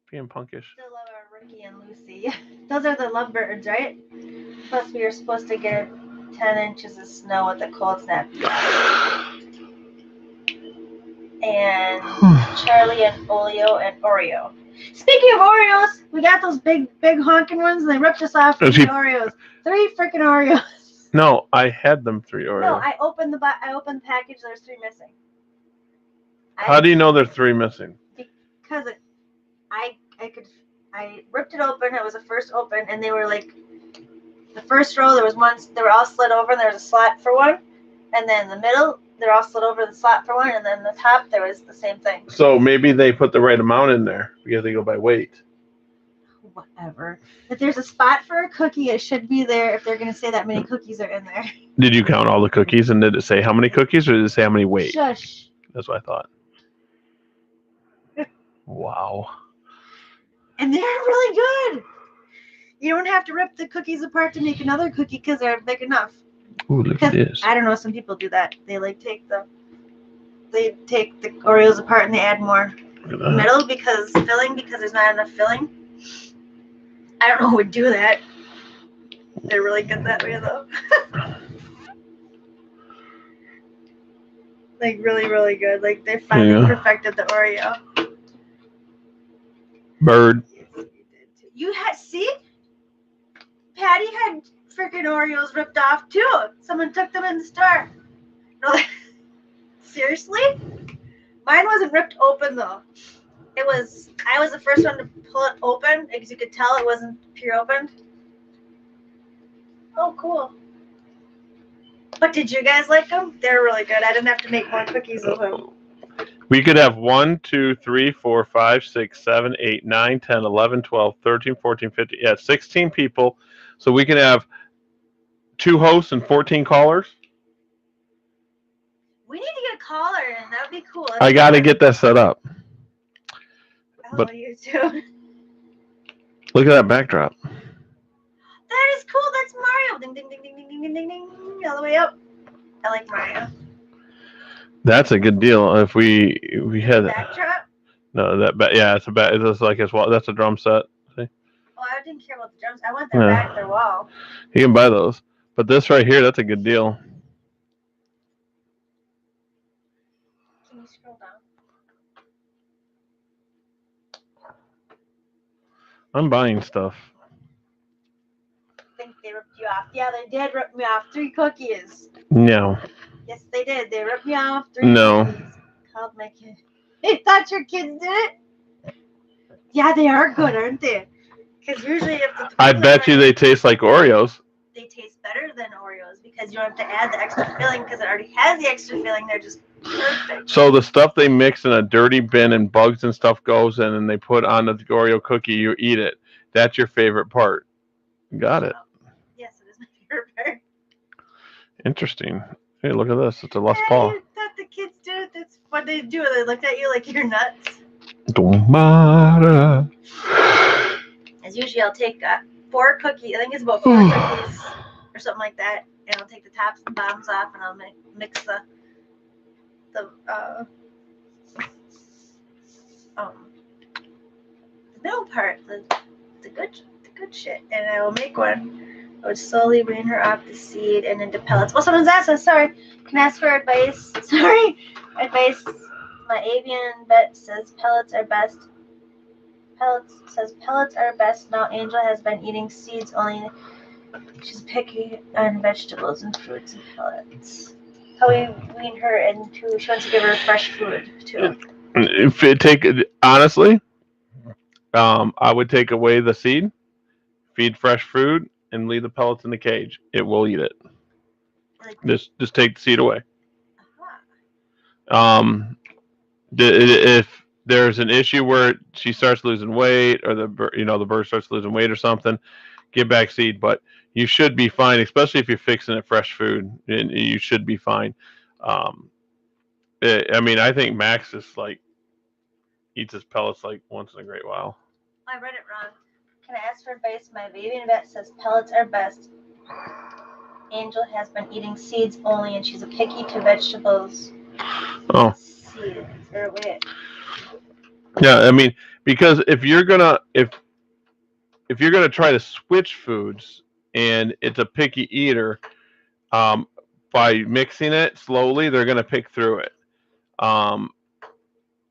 being punkish. Still love our Ricky and Lucy. Those are the lovebirds, right? Plus, we are supposed to get 10 inches of snow with a cold snap. And Charlie and Olio and Oreo. Speaking of Oreos, we got those big honking ones, and they ripped us off 3 Oreos. 3 freaking Oreos. No, I had them 3 Oreos. No, I opened the package. There's 3 missing. How do you know there's 3 missing? Because I ripped it open. It was the first open, and they were like the first row. There was one. They were all slid over, and there was a slot for one. And then the middle, they're all slid over the slot for one, and then the top there was the same thing. So maybe they put the right amount in there because they go by weight. Whatever. If there's a spot for a cookie, it should be there if they're going to say that many cookies are in there. Did you count all the cookies, and did it say how many cookies, or did it say how many weight? Shush. That's what I thought. Wow. And they're really good. You don't have to rip the cookies apart to make another cookie because they're big enough. Ooh, look at this. I don't know. Some people do that. They take the Oreos apart and they add more middle because there's not enough filling. I don't know who would do that. They're really good that way though. Like really, really good. Like they finally perfected the Oreo. Bird. You had Patty had freaking Oreos ripped off too. Someone took them in the store. No, seriously? Mine wasn't ripped open though. I was the first one to pull it open because you could tell it wasn't pure opened. Oh, cool. But did you guys like them? They're really good. I didn't have to make more cookies with them. We could have 1, 2, 3, 4, 5, 6, 7, 8, 9, 10, 11, 12, 13, 14, 15. Yeah, 16 people. So we can have 2 hosts and 14 callers. We need to get a caller in. That would be cool. I got to get that set up. But you too. Look at that backdrop. That is cool. That's Mario. Ding, ding, ding, ding, ding, ding, ding, ding. All the way up. I like Mario. That's a good deal. If we had backdrop. No, it's that's a drum set. See? Oh, I didn't care about the drums. I want their back, their wall. You can buy those, but this right here, that's a good deal. Can you scroll down? I'm buying stuff. I think they ripped you off. Yeah, they did rip me off 3 cookies. No. Yes, they did. They ripped me off 3 cookies. Called my kid. They thought your kids did it? Yeah, they are good, aren't they? Because usually I bet you they taste like Oreos. They taste better than Oreos because you don't have to add the extra filling because it already has the extra filling. They're just perfect. So the stuff they mix in a dirty bin and bugs and stuff goes in and they put on the Oreo cookie, you eat it. That's your favorite part. Got it. Yes, it is my favorite part. Interesting. Hey, look at this. It's a Les Paul. You thought the kids do it. That's what they do. They looked at you like you're nuts. Don't matter. As usually, I'll take 4 cookies. I think it's about 4 cookies or something like that. And I'll take the tops and bottoms off, and I'll mix the middle part, the good shit. And I will make one. I would slowly wean her off the seed and into pellets. Well, someone's asked us. Sorry. Can I ask for advice? Sorry. Advice. My avian vet says pellets are best. Pellets are best. Now Angel has been eating seeds only. She's picky on vegetables and fruits and pellets. How we wean her into? She wants to give her fresh food too. Honestly, I would take away the seed, feed fresh food, and leave the pellets in the cage. It will eat it. Just take the seed away. If there's an issue where she starts losing weight, or the bird starts losing weight or something, give back seed. But you should be fine, especially if you're fixing it fresh food. You should be fine. I think Max is like eats his pellets like once in a great while. I read it wrong. Can I ask for advice? My baby vet says pellets are best. Angel has been eating seeds only, and she's a picky to vegetables. Oh. Seeds. Or wait. Yeah, I mean, because if you're gonna try to switch foods and it's a picky eater, by mixing it slowly, they're gonna pick through it, and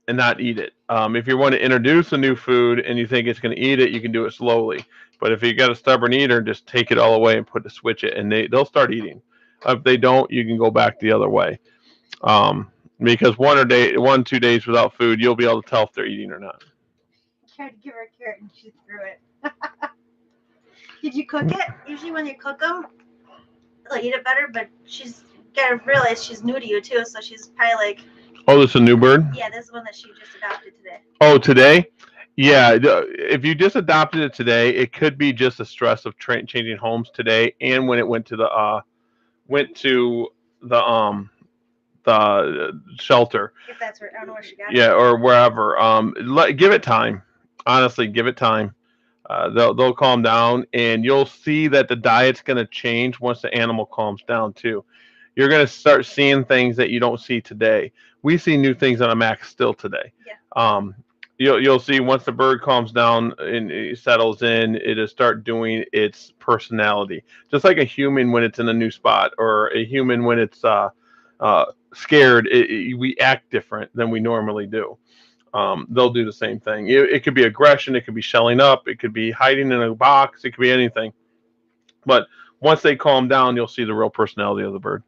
not eat it. If you want to introduce a new food and you think it's gonna eat it, you can do it slowly. But if you got a stubborn eater, just take it all away and switch it, and they'll start eating. If they don't, you can go back the other way. Because 2 days without food, you'll be able to tell if they're eating or not. I tried to give her a carrot and she threw it. Did you cook it? Usually when you cook them, they'll eat it better, but she's got to realize she's new to you too, so she's probably like... Oh, this is a new bird? Yeah, this is one that she just adopted today. Oh, today? Yeah, if you just adopted it today, it could be just the stress of changing homes today, and when it went to the shelter. If that's where, I don't know where she got it. Yeah, or wherever. Give it time. Honestly, give it time. They'll calm down, and you'll see that the diet's going to change once the animal calms down too. You're going to start seeing things that you don't see today. We see new things on a Max still today. Yeah. You'll see once the bird calms down and it settles in, it'll start doing its personality, just like a human when it's in a new spot, or a human when it's scared. We act different than we normally do. They'll do the same thing. It could be aggression, it could be shelling up, it could be hiding in a box, it could be anything. But once they calm down, you'll see the real personality of the bird.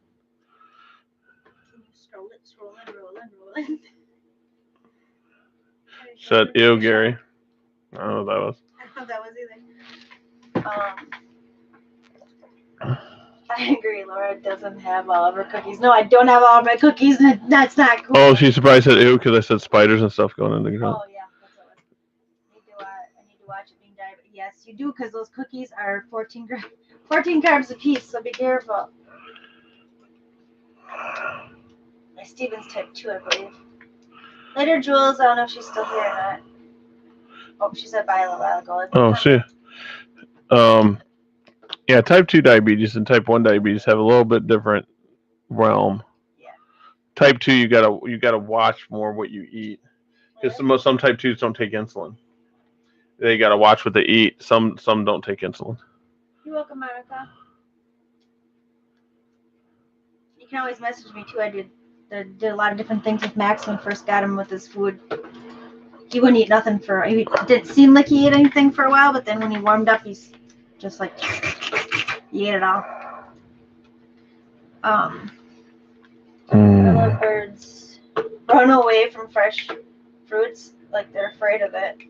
Rolling. Said, ew, Gary. I don't know what that was. I don't know what that was either. I agree. Laura doesn't have all of her cookies. No, I don't have all of my cookies. That's not cool. Oh, she's surprised said ew because I said spiders and stuff going into the Oh, yeah. That's what I need to watch it being diabetic. Yes, you do, because those cookies are 14 carbs a piece, so be careful. My Stevens type 2, I believe. Later, Jules. I don't know if she's still here or not. Oh, she said bye a little while ago. Oh, she. Yeah, type 2 diabetes and type 1 diabetes have a little bit different realm. Yeah. Type 2, you gotta watch more what you eat, because some type 2s don't take insulin. They gotta watch what they eat. Some don't take insulin. You're welcome, Monica. You can always message me too. I did a lot of different things with Max when I first got him with his food. He wouldn't eat nothing it didn't seem like he ate anything for a while, but then when he warmed up, he's just like, he ate it all. Little birds run away from fresh fruits, like they're afraid of it.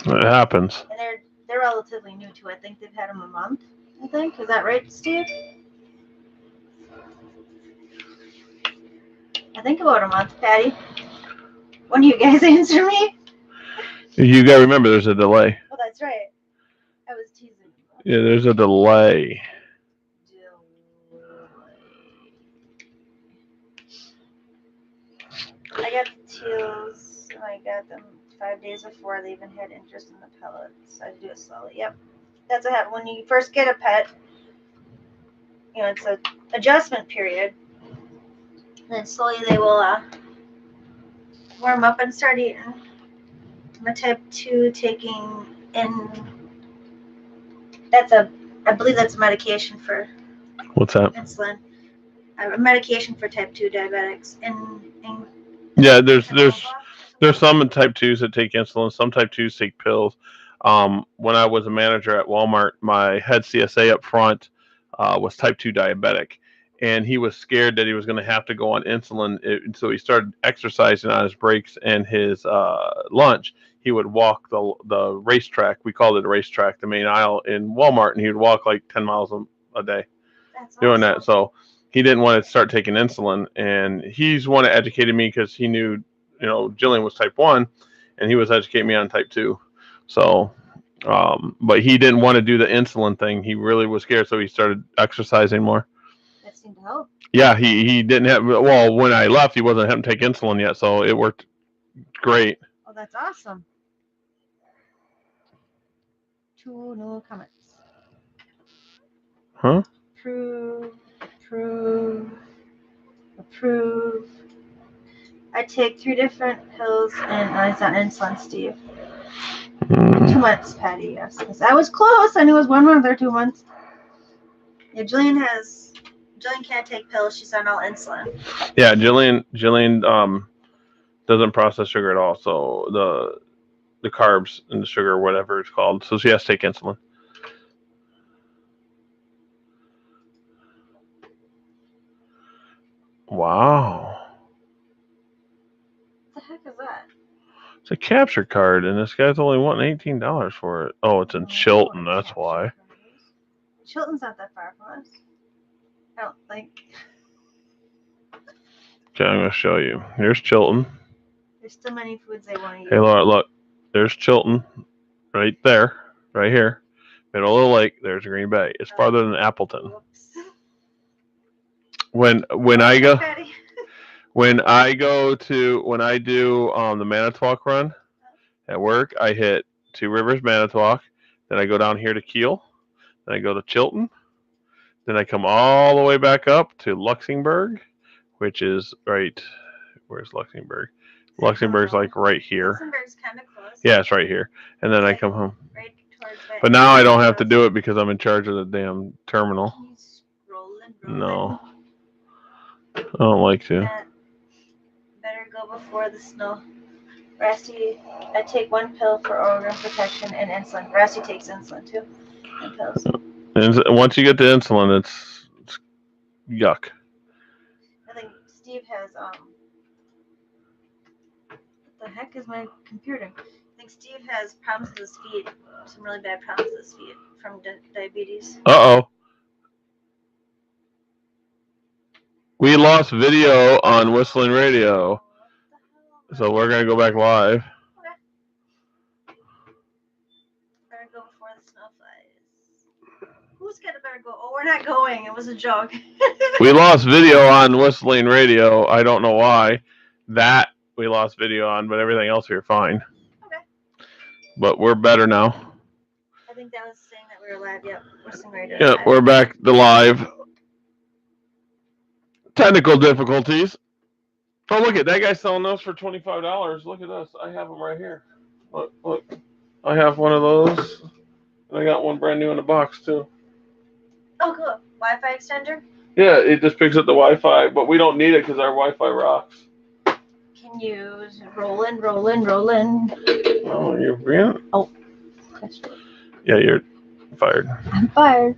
It happens. And they're relatively new too. I think they've had them a month. I think, is that right, Steve? I think about a month, Patty. When do you guys answer me? You gotta remember, there's a delay. Oh, that's right. I was teasing. Yeah, there's a delay. I got the teals, and I got them 5 days before they even had interest in the pellets. I do it slowly. Yep. That's what happens when you first get a pet. It's an adjustment period. And then slowly they will warm up and start eating. I'm a type 2 taking I believe that's a medication for... What's that? Insulin. A medication for type 2 diabetics. Yeah, there's some type 2s that take insulin. Some type 2s take pills. When I was a manager at Walmart, my head CSA up front was type 2 diabetic. And he was scared that he was going to have to go on insulin. So he started exercising on his breaks and his lunch. He would walk the racetrack. We called it a racetrack, the main aisle in Walmart. And he would walk like 10 miles a day. That's doing awesome. That. So he didn't want to start taking insulin. And he's one that educated me because he knew, Jillian was type 1. And he was educating me on type 2. So, but he didn't want to do the insulin thing. He really was scared. So he started exercising more. Seemed to help. Yeah, he didn't have. Well, when I left, he wasn't having to take insulin yet, so it worked great. Oh, Oh, that's awesome. 2 new comments. Huh? Approve. I take 3 different pills and it's on insulin, Steve. 2 months, Patty. Yes. I was close. I knew it was 1 month or 2 months. Yeah, Jillian can't take pills. She's on all insulin. Yeah, Jillian doesn't process sugar at all. So the carbs and the sugar, whatever it's called. So she has to take insulin. Wow. What the heck is that? It's a capture card, and this guy's only wanting $18 for it. Oh, it's in Chilton. That's why. Chilton's not that far from us. I don't think. Okay, I'm going to show you. Here's Chilton. There's still many foods they want to use. Hey, Laura, look. There's Chilton. Right there. Right here. Middle of the lake. There's Green Bay. It's farther than Appleton. Whoops. When I go when I do the Manitowoc run at work, I hit Two Rivers, Manitowoc, then I go down here to Kiel, then I go to Chilton, then I come all the way back up to Luxembourg, which is right. Where's Luxembourg? Luxembourg's like right here. Luxembourg's kind of close. Yeah, it's right here, and then I come home. Right towards but now I don't have to do it because I'm in charge of the damn terminal. He's rolling. No, I don't like to. Better go before the snow. Rusty, I take 1 pill for organ protection and insulin. Rusty takes insulin too. And pills. And once you get the insulin, it's yuck. I think Steve has what the heck is my computer? I think Steve has problems with his feet. Some really bad problems with his feet from diabetes. Uh-oh. We lost video on Whistling Radio. So we're going to go back live. Okay. Better go before the snow flies. Who's going to better go? Oh, we're not going. It was a joke. We lost video on Whistling Radio. I don't know why. That we lost video on, but everything else we were fine. Okay. But we're better now. I think that was saying that we were live. Yep. Whistling Radio. Yep, we're back to live. Technical difficulties. Oh, look at that guy selling those for $25. Look at this. I have them right here. Look. I have one of those. And I got one brand new in a box, too. Oh, cool. Wi-Fi extender? Yeah, it just picks up the Wi-Fi, but we don't need it because our Wi-Fi rocks. Can you rolling? Oh, you're being... Oh. Yeah, you're fired. I'm fired.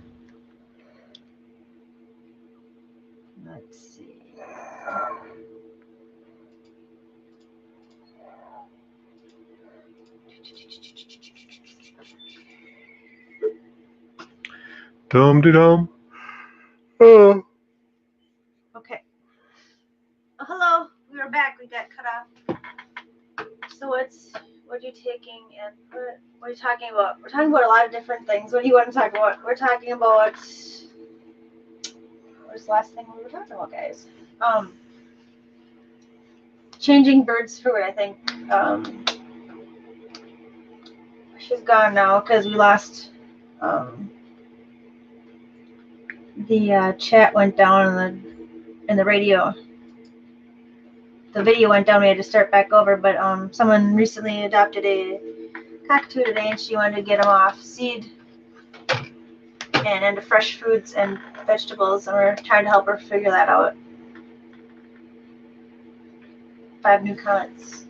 Let's see. Dum-de-dum. Oh. Okay. Oh, hello. We were back. We got cut off. So what are you taking and what are you talking about? We're talking about a lot of different things. What do you want to talk about? We're talking about what was the last thing we were talking about, guys? Changing Bird's food, I think. She's gone now because we lost the chat went down in the radio. The video went down. We had to start back over, but someone recently adopted a cockatoo today, and she wanted to get him off seed and into fresh foods and vegetables, and we're trying to help her figure that out. 5 new comments.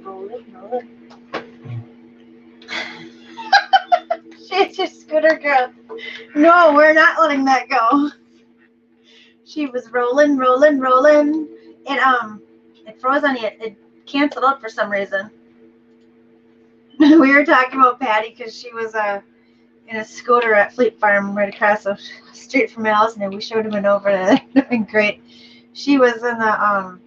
Roll it. She's your scooter girl. No, we're not letting that go. She was rolling. It froze on it. It canceled out for some reason. We were talking about Patty because she was in a scooter at Fleet Farm right across the street from Allison, and we showed him over there. Doing great. She was in a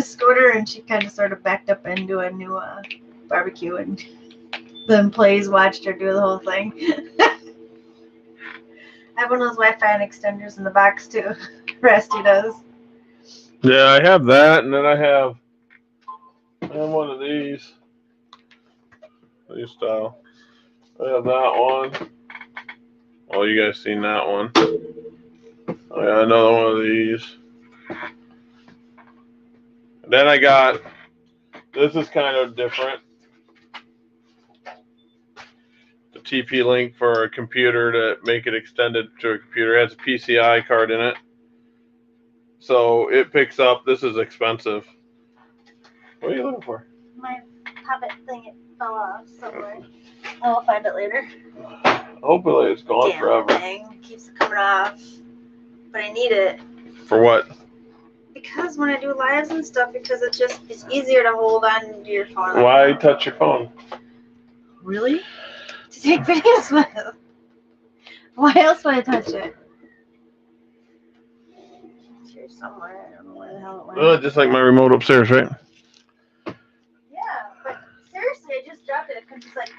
scooter, and she kind of sort of backed up into a new barbecue, and the employees watched her do the whole thing. I have one of those Wi-Fi extenders in the box too. Rusty does. Yeah, I have that, and then I have And one of these style. I have that one. Oh, you guys seen that one? I got another one of these. And then I got, this is kind of different. The TP-Link for a computer to make it extended to a computer. It has a PCI card in it. So it picks up, this is expensive. What are you looking for? My puppet thing, it fell off somewhere. I'll find it later. Hopefully it's gone Damn forever. Thing keeps coming off. But I need it. For what? Because when I do lives and stuff, because it's easier to hold on to your phone. Why touch your phone? Really? To take videos with. Why else would I touch it? It's here somewhere. I don't know where the hell it went. Just like my remote upstairs, right? Yeah, but seriously, I just dropped it. It could just like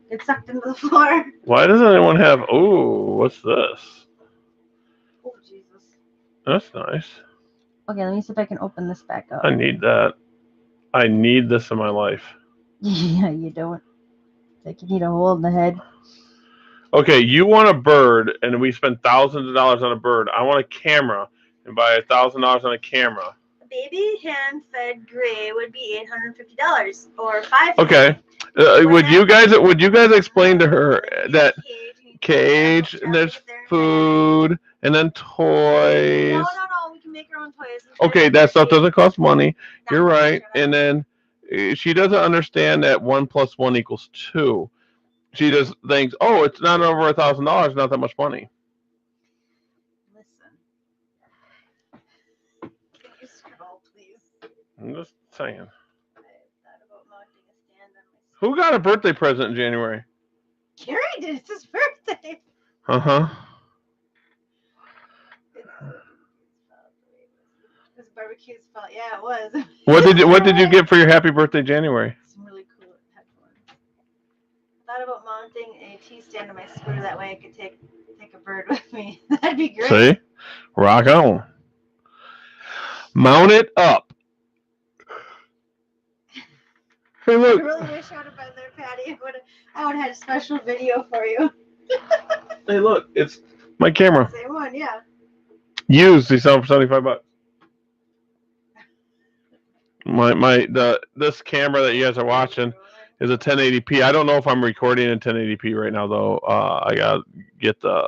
get sucked into the floor. Why doesn't anyone have? Oh, what's this? Oh Jesus. That's nice. Okay, let me see if I can open this back up. I need that. I need this in my life. Yeah, you don't. Like you need a hole in the head. Okay, you want a bird, and we spend thousands of dollars on a bird. I want a camera, and buy $1,000 on a camera. A baby hand-fed gray would be $850 or $550. Okay. Would you guys explain to her that cage and there's food and then toys? No, we can make our own toys. Okay, that stuff doesn't cost money. You're right. And then she doesn't understand that 1 + 1 = 2. She just thinks, oh, it's not over $1,000, not that much money. Listen. Can you scroll, please? I'm just saying. I thought about mounting a stand on my Who got a birthday present in January? Gary did. It's his birthday. Uh-huh. It was barbecue's fault. Yeah, it was. What did you get for your happy birthday, January? Some really cool headphones. I thought about mounting a T-stand on my scooter. That way I could take a bird with me. That'd be great. See? Rock on. Mount it up. Hey, look. I really wish I would have been there, Patty. I would have had a special video for you. Hey, look. It's my camera. Same one, yeah. Used. They sell them for $75. This camera that you guys are watching is a 1080p. I don't know if I'm recording in 1080p right now, though. I gotta get the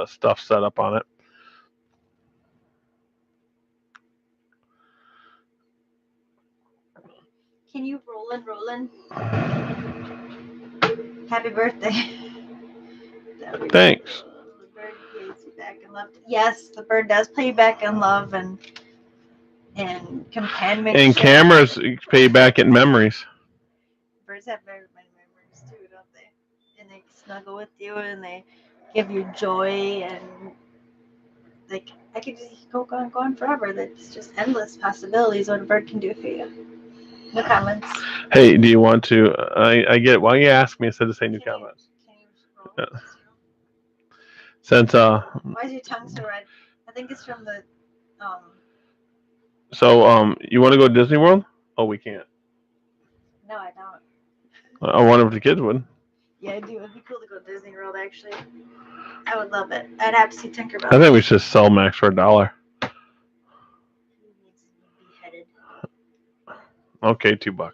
stuff set up on it. Can you rolling? Happy birthday. Thanks. The bird pays you back in love. Yes, the bird does pay you back in love and companionship. And cameras pay back in memories. Birds have very many memories too, don't they? And they snuggle with you and they give you joy and like I could just go on forever. That's just endless possibilities what a bird can do for you. No comments. Hey, do you want to? I get it. Why you ask me instead of saying no comments? Can you scroll? Yeah. Since Why is your tongue so red? I think it's from the So you want to go to Disney World? Oh, we can't. No, I don't. I wonder if the kids would. Yeah, I do. It'd be cool to go to Disney World. Actually, I would love it. I'd have to see Tinkerbell. I think we should just sell Max for $1. He needs to be beheaded. Okay, $2. No.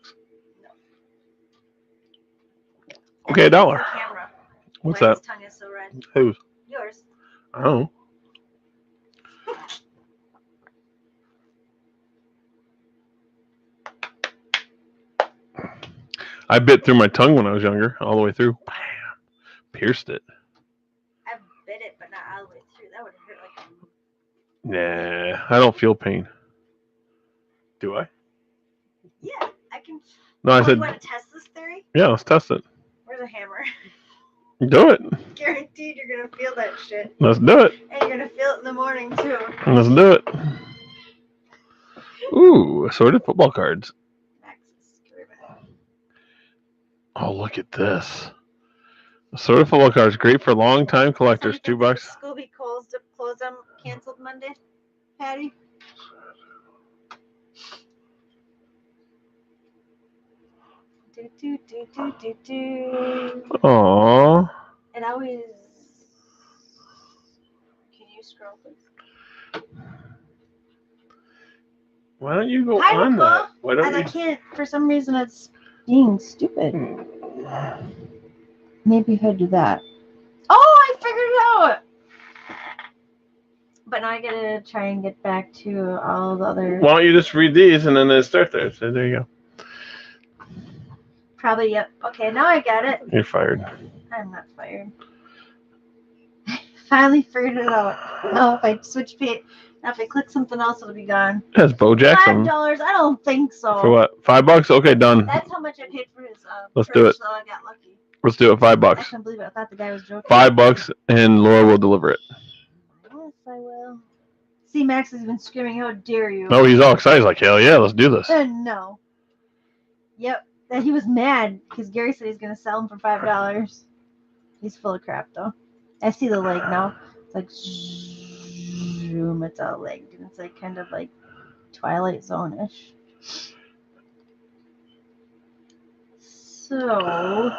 Okay, $1. Camera. What's Why that? his tongue is so red. Whose? Yours. Oh. I bit through my tongue when I was younger, all the way through. Bam. Pierced it. I bit it, but not all the way through. That would have hurt like. Nah, I don't feel pain. Do I? Yeah, I can. No, I said. You want to test this theory? Yeah, let's test it. Where's a hammer? Do it. Guaranteed you're gonna feel that shit. Let's do it. And you're gonna feel it in the morning too. Let's do it. Ooh, assorted football cards. Oh, look at this. Assorted football cards, great for long-time collectors. $2. Scooby closed them canceled Monday, Patty. Aww. It always. Can you scroll, please? Why don't you go Hi, on Nicole. that? Why don't I you? can't. For some reason, it's being stupid. Maybe if I do that. Oh, I figured it out. But now I gotta try and get back to all the other. Why don't you just read these and then they start there? So there you go. Probably, yep. Okay, now I got it. You're fired. I'm not fired. Finally figured it out. Now if I switch page, now if I click something else, it'll be gone. That's Bo Jackson. $5? I don't think so. For what? $5? Okay, done. That's how much I paid for his. Let's do it. So I got lucky. Let's do it. $5. I can't believe it. I thought the guy was joking. $5, and Laura will deliver it. Yes, I will. See, Max has been screaming, "How dare you!" Oh, he's all excited. He's like, hell yeah, let's do this. No. Yep. That he was mad because Gary said he's gonna sell him for $5. He's full of crap though. I see the leg now. It's like zoom. It's all legged, and it's like kind of like Twilight Zone-ish. So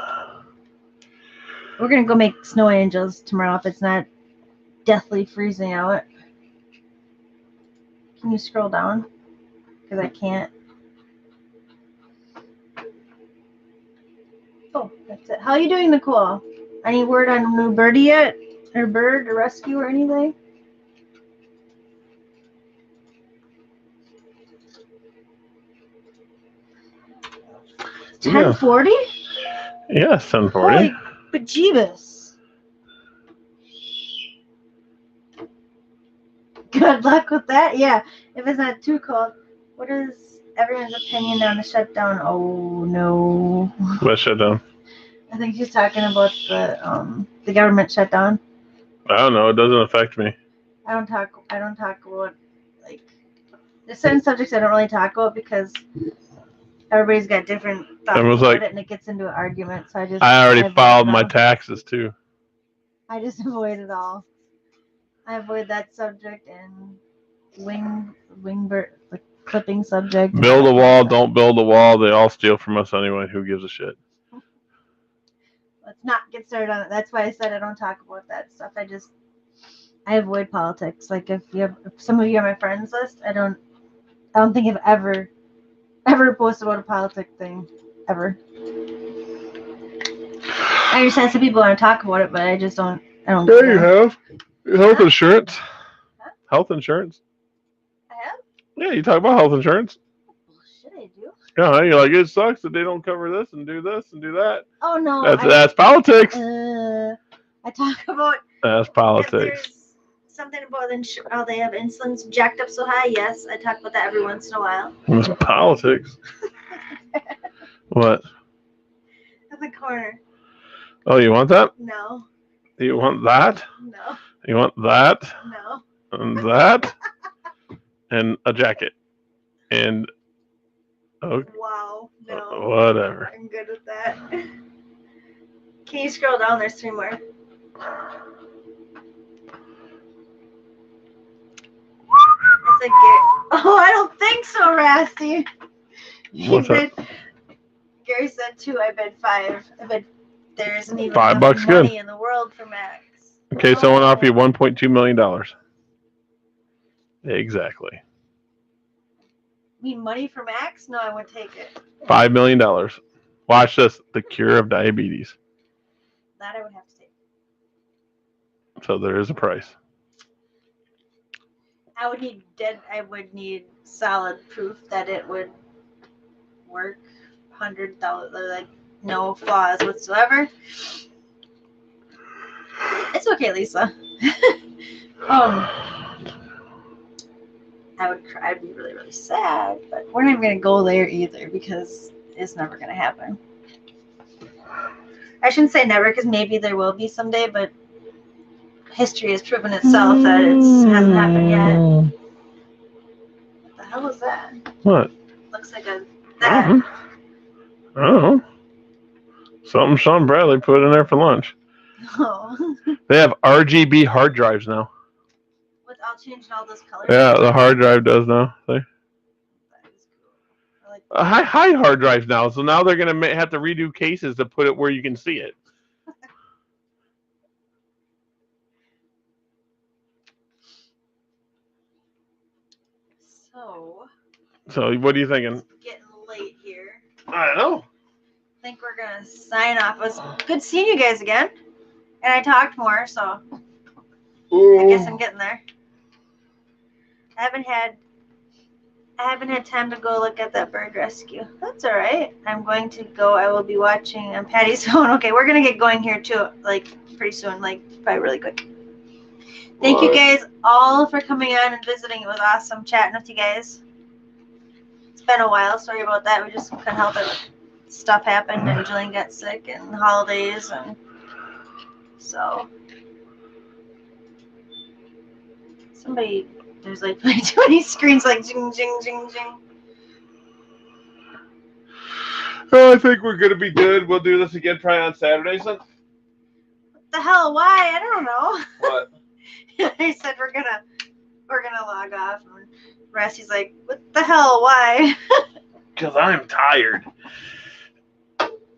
we're gonna go make snow angels tomorrow if it's not deathly freezing out. Can you scroll down? Because I can't. Oh, that's it. How are you doing, Nicole? Any word on a new birdie yet? Or bird, or rescue, or anything? Yeah. 1040? Yeah, 1040. Holy bejeebus. Good luck with that. Yeah, if it's not too cold. What is everyone's opinion on the shutdown? Oh, no. What shutdown? I think she's talking about the government shutdown. I don't know. It doesn't affect me. I don't talk about, like, there's certain subjects I don't really talk about because everybody's got different thoughts about it and it gets into an argument. So I already filed my taxes too. I just avoid it all. I avoid that subject and wingbird, the clipping subject. Build a wall, don't build a wall. They all steal from us anyway. Who gives a shit? Let's not get started on it. That's why I said I don't talk about that stuff. I avoid politics. Like if some of you are my friends list, I don't think I've ever posted about a politic thing ever. I understand some people want to talk about it, but I just don't. I don't. Yeah, you have health insurance. Huh? Health insurance. I have. Yeah, you talk about health insurance. Well, shit, I do. Yeah, you're like, it sucks that they don't cover this and do that. Oh no, that's politics. I talk about. That's politics. Something about how they have insulin jacked up so high. Yes, I talk about that every once in a while. It's politics. What? At the corner. Oh, you want that? No. You want that? No. You want that? No. And that? And a jacket. And okay. Wow. No. Whatever. I'm good with that. Can you scroll down? There's 3 more. Oh, I don't think so, Rasty. What's up? Gary said 2. I bet 5. I bet there isn't even $5 enough good. money in the world for Max. Okay, someone offer you $1.2 million. Exactly. You mean money for Max? No, I wouldn't take it. $5 million. Watch this. The cure of diabetes. That I would have to take. So there is a price. I would need solid proof that it would work. 100,000, like no flaws whatsoever. It's okay, Lisa. I would cry. I'd be really, really sad, but we're not even gonna go there either because it's never gonna happen. I shouldn't say never because maybe there will be someday, but history has proven itself that it hasn't happened yet. What the hell was that? What? Looks like that. Oh. Something Sean Bradley put in there for lunch. Oh. They have RGB hard drives now. With all changing all those colors. Yeah, the hard drive does now. See? That is cool. I like High hard drives now, so now they're gonna have to redo cases to put it where you can see it. So, So what are you thinking? it's getting late here. I don't know. I think we're gonna sign off. It was good seeing you guys again, and I talked more, so I guess I'm getting there. I haven't had time to go look at that bird rescue. That's all right. I'm going to go. I will be watching on Patty's phone. Okay, we're gonna get going here too, like pretty soon, like probably really quick. Thank you guys all for coming on and visiting. It was awesome chatting with you guys. It's been a while. Sorry about that. We just couldn't help it. Stuff happened and Jillian got sick and holidays and so somebody there's like too many screens like jing jing jing jing. Oh, I think we're gonna be good. We'll do this again probably on Saturday. So. What the hell? Why? I don't know. What? They said we're gonna log off and Rusty's like, what the hell? Why? Because I'm tired.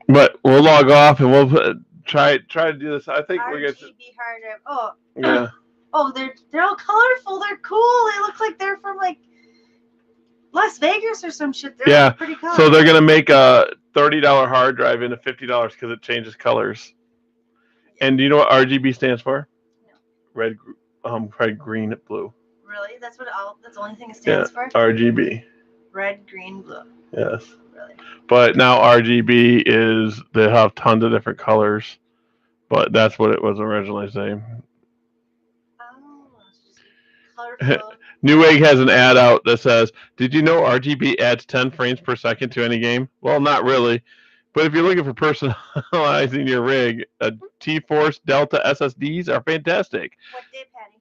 But we'll log off and we'll try to do this. I think we're gonna. RGB hard drive. Oh. Yeah. Oh, they're all colorful. They're cool. They look like they're from like Las Vegas or some shit. They're Yeah. pretty colorful. So they're gonna make a $30 hard drive into $50 because it changes colors. And do you know what RGB stands for? No. Red, green, blue. Really? That's the only thing it stands for? RGB. Red, green, blue. Yes. Really? But now RGB they have tons of different colors, but that's what it was originally saying. Oh, it's just colorful. Newegg has an ad out that says, "Did you know RGB adds 10 frames per second to any game?" Well, not really, but if you're looking for personalizing your rig, T-Force Delta SSDs are fantastic. What day, Patty?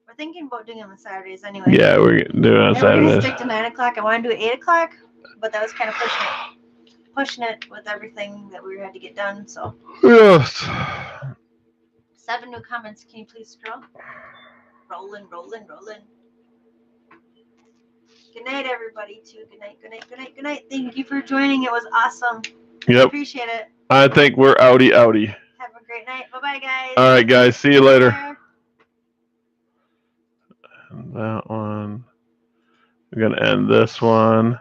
We're thinking about doing them on Saturdays anyway. Yeah, we're gonna do it on and we're gonna Saturdays. stick to 9 o'clock. I want to do it 8 o'clock, but that was kind of pushing it with everything that we had to get done. So Yes. 7 new comments. Can you please scroll? Rolling. Good night, everybody. Too. Good night. Thank you for joining. It was awesome. Yep. Appreciate it. I think we're outie. Have a great night. Bye, guys. All right, guys. See you later. Bye. That one. We're gonna end this one.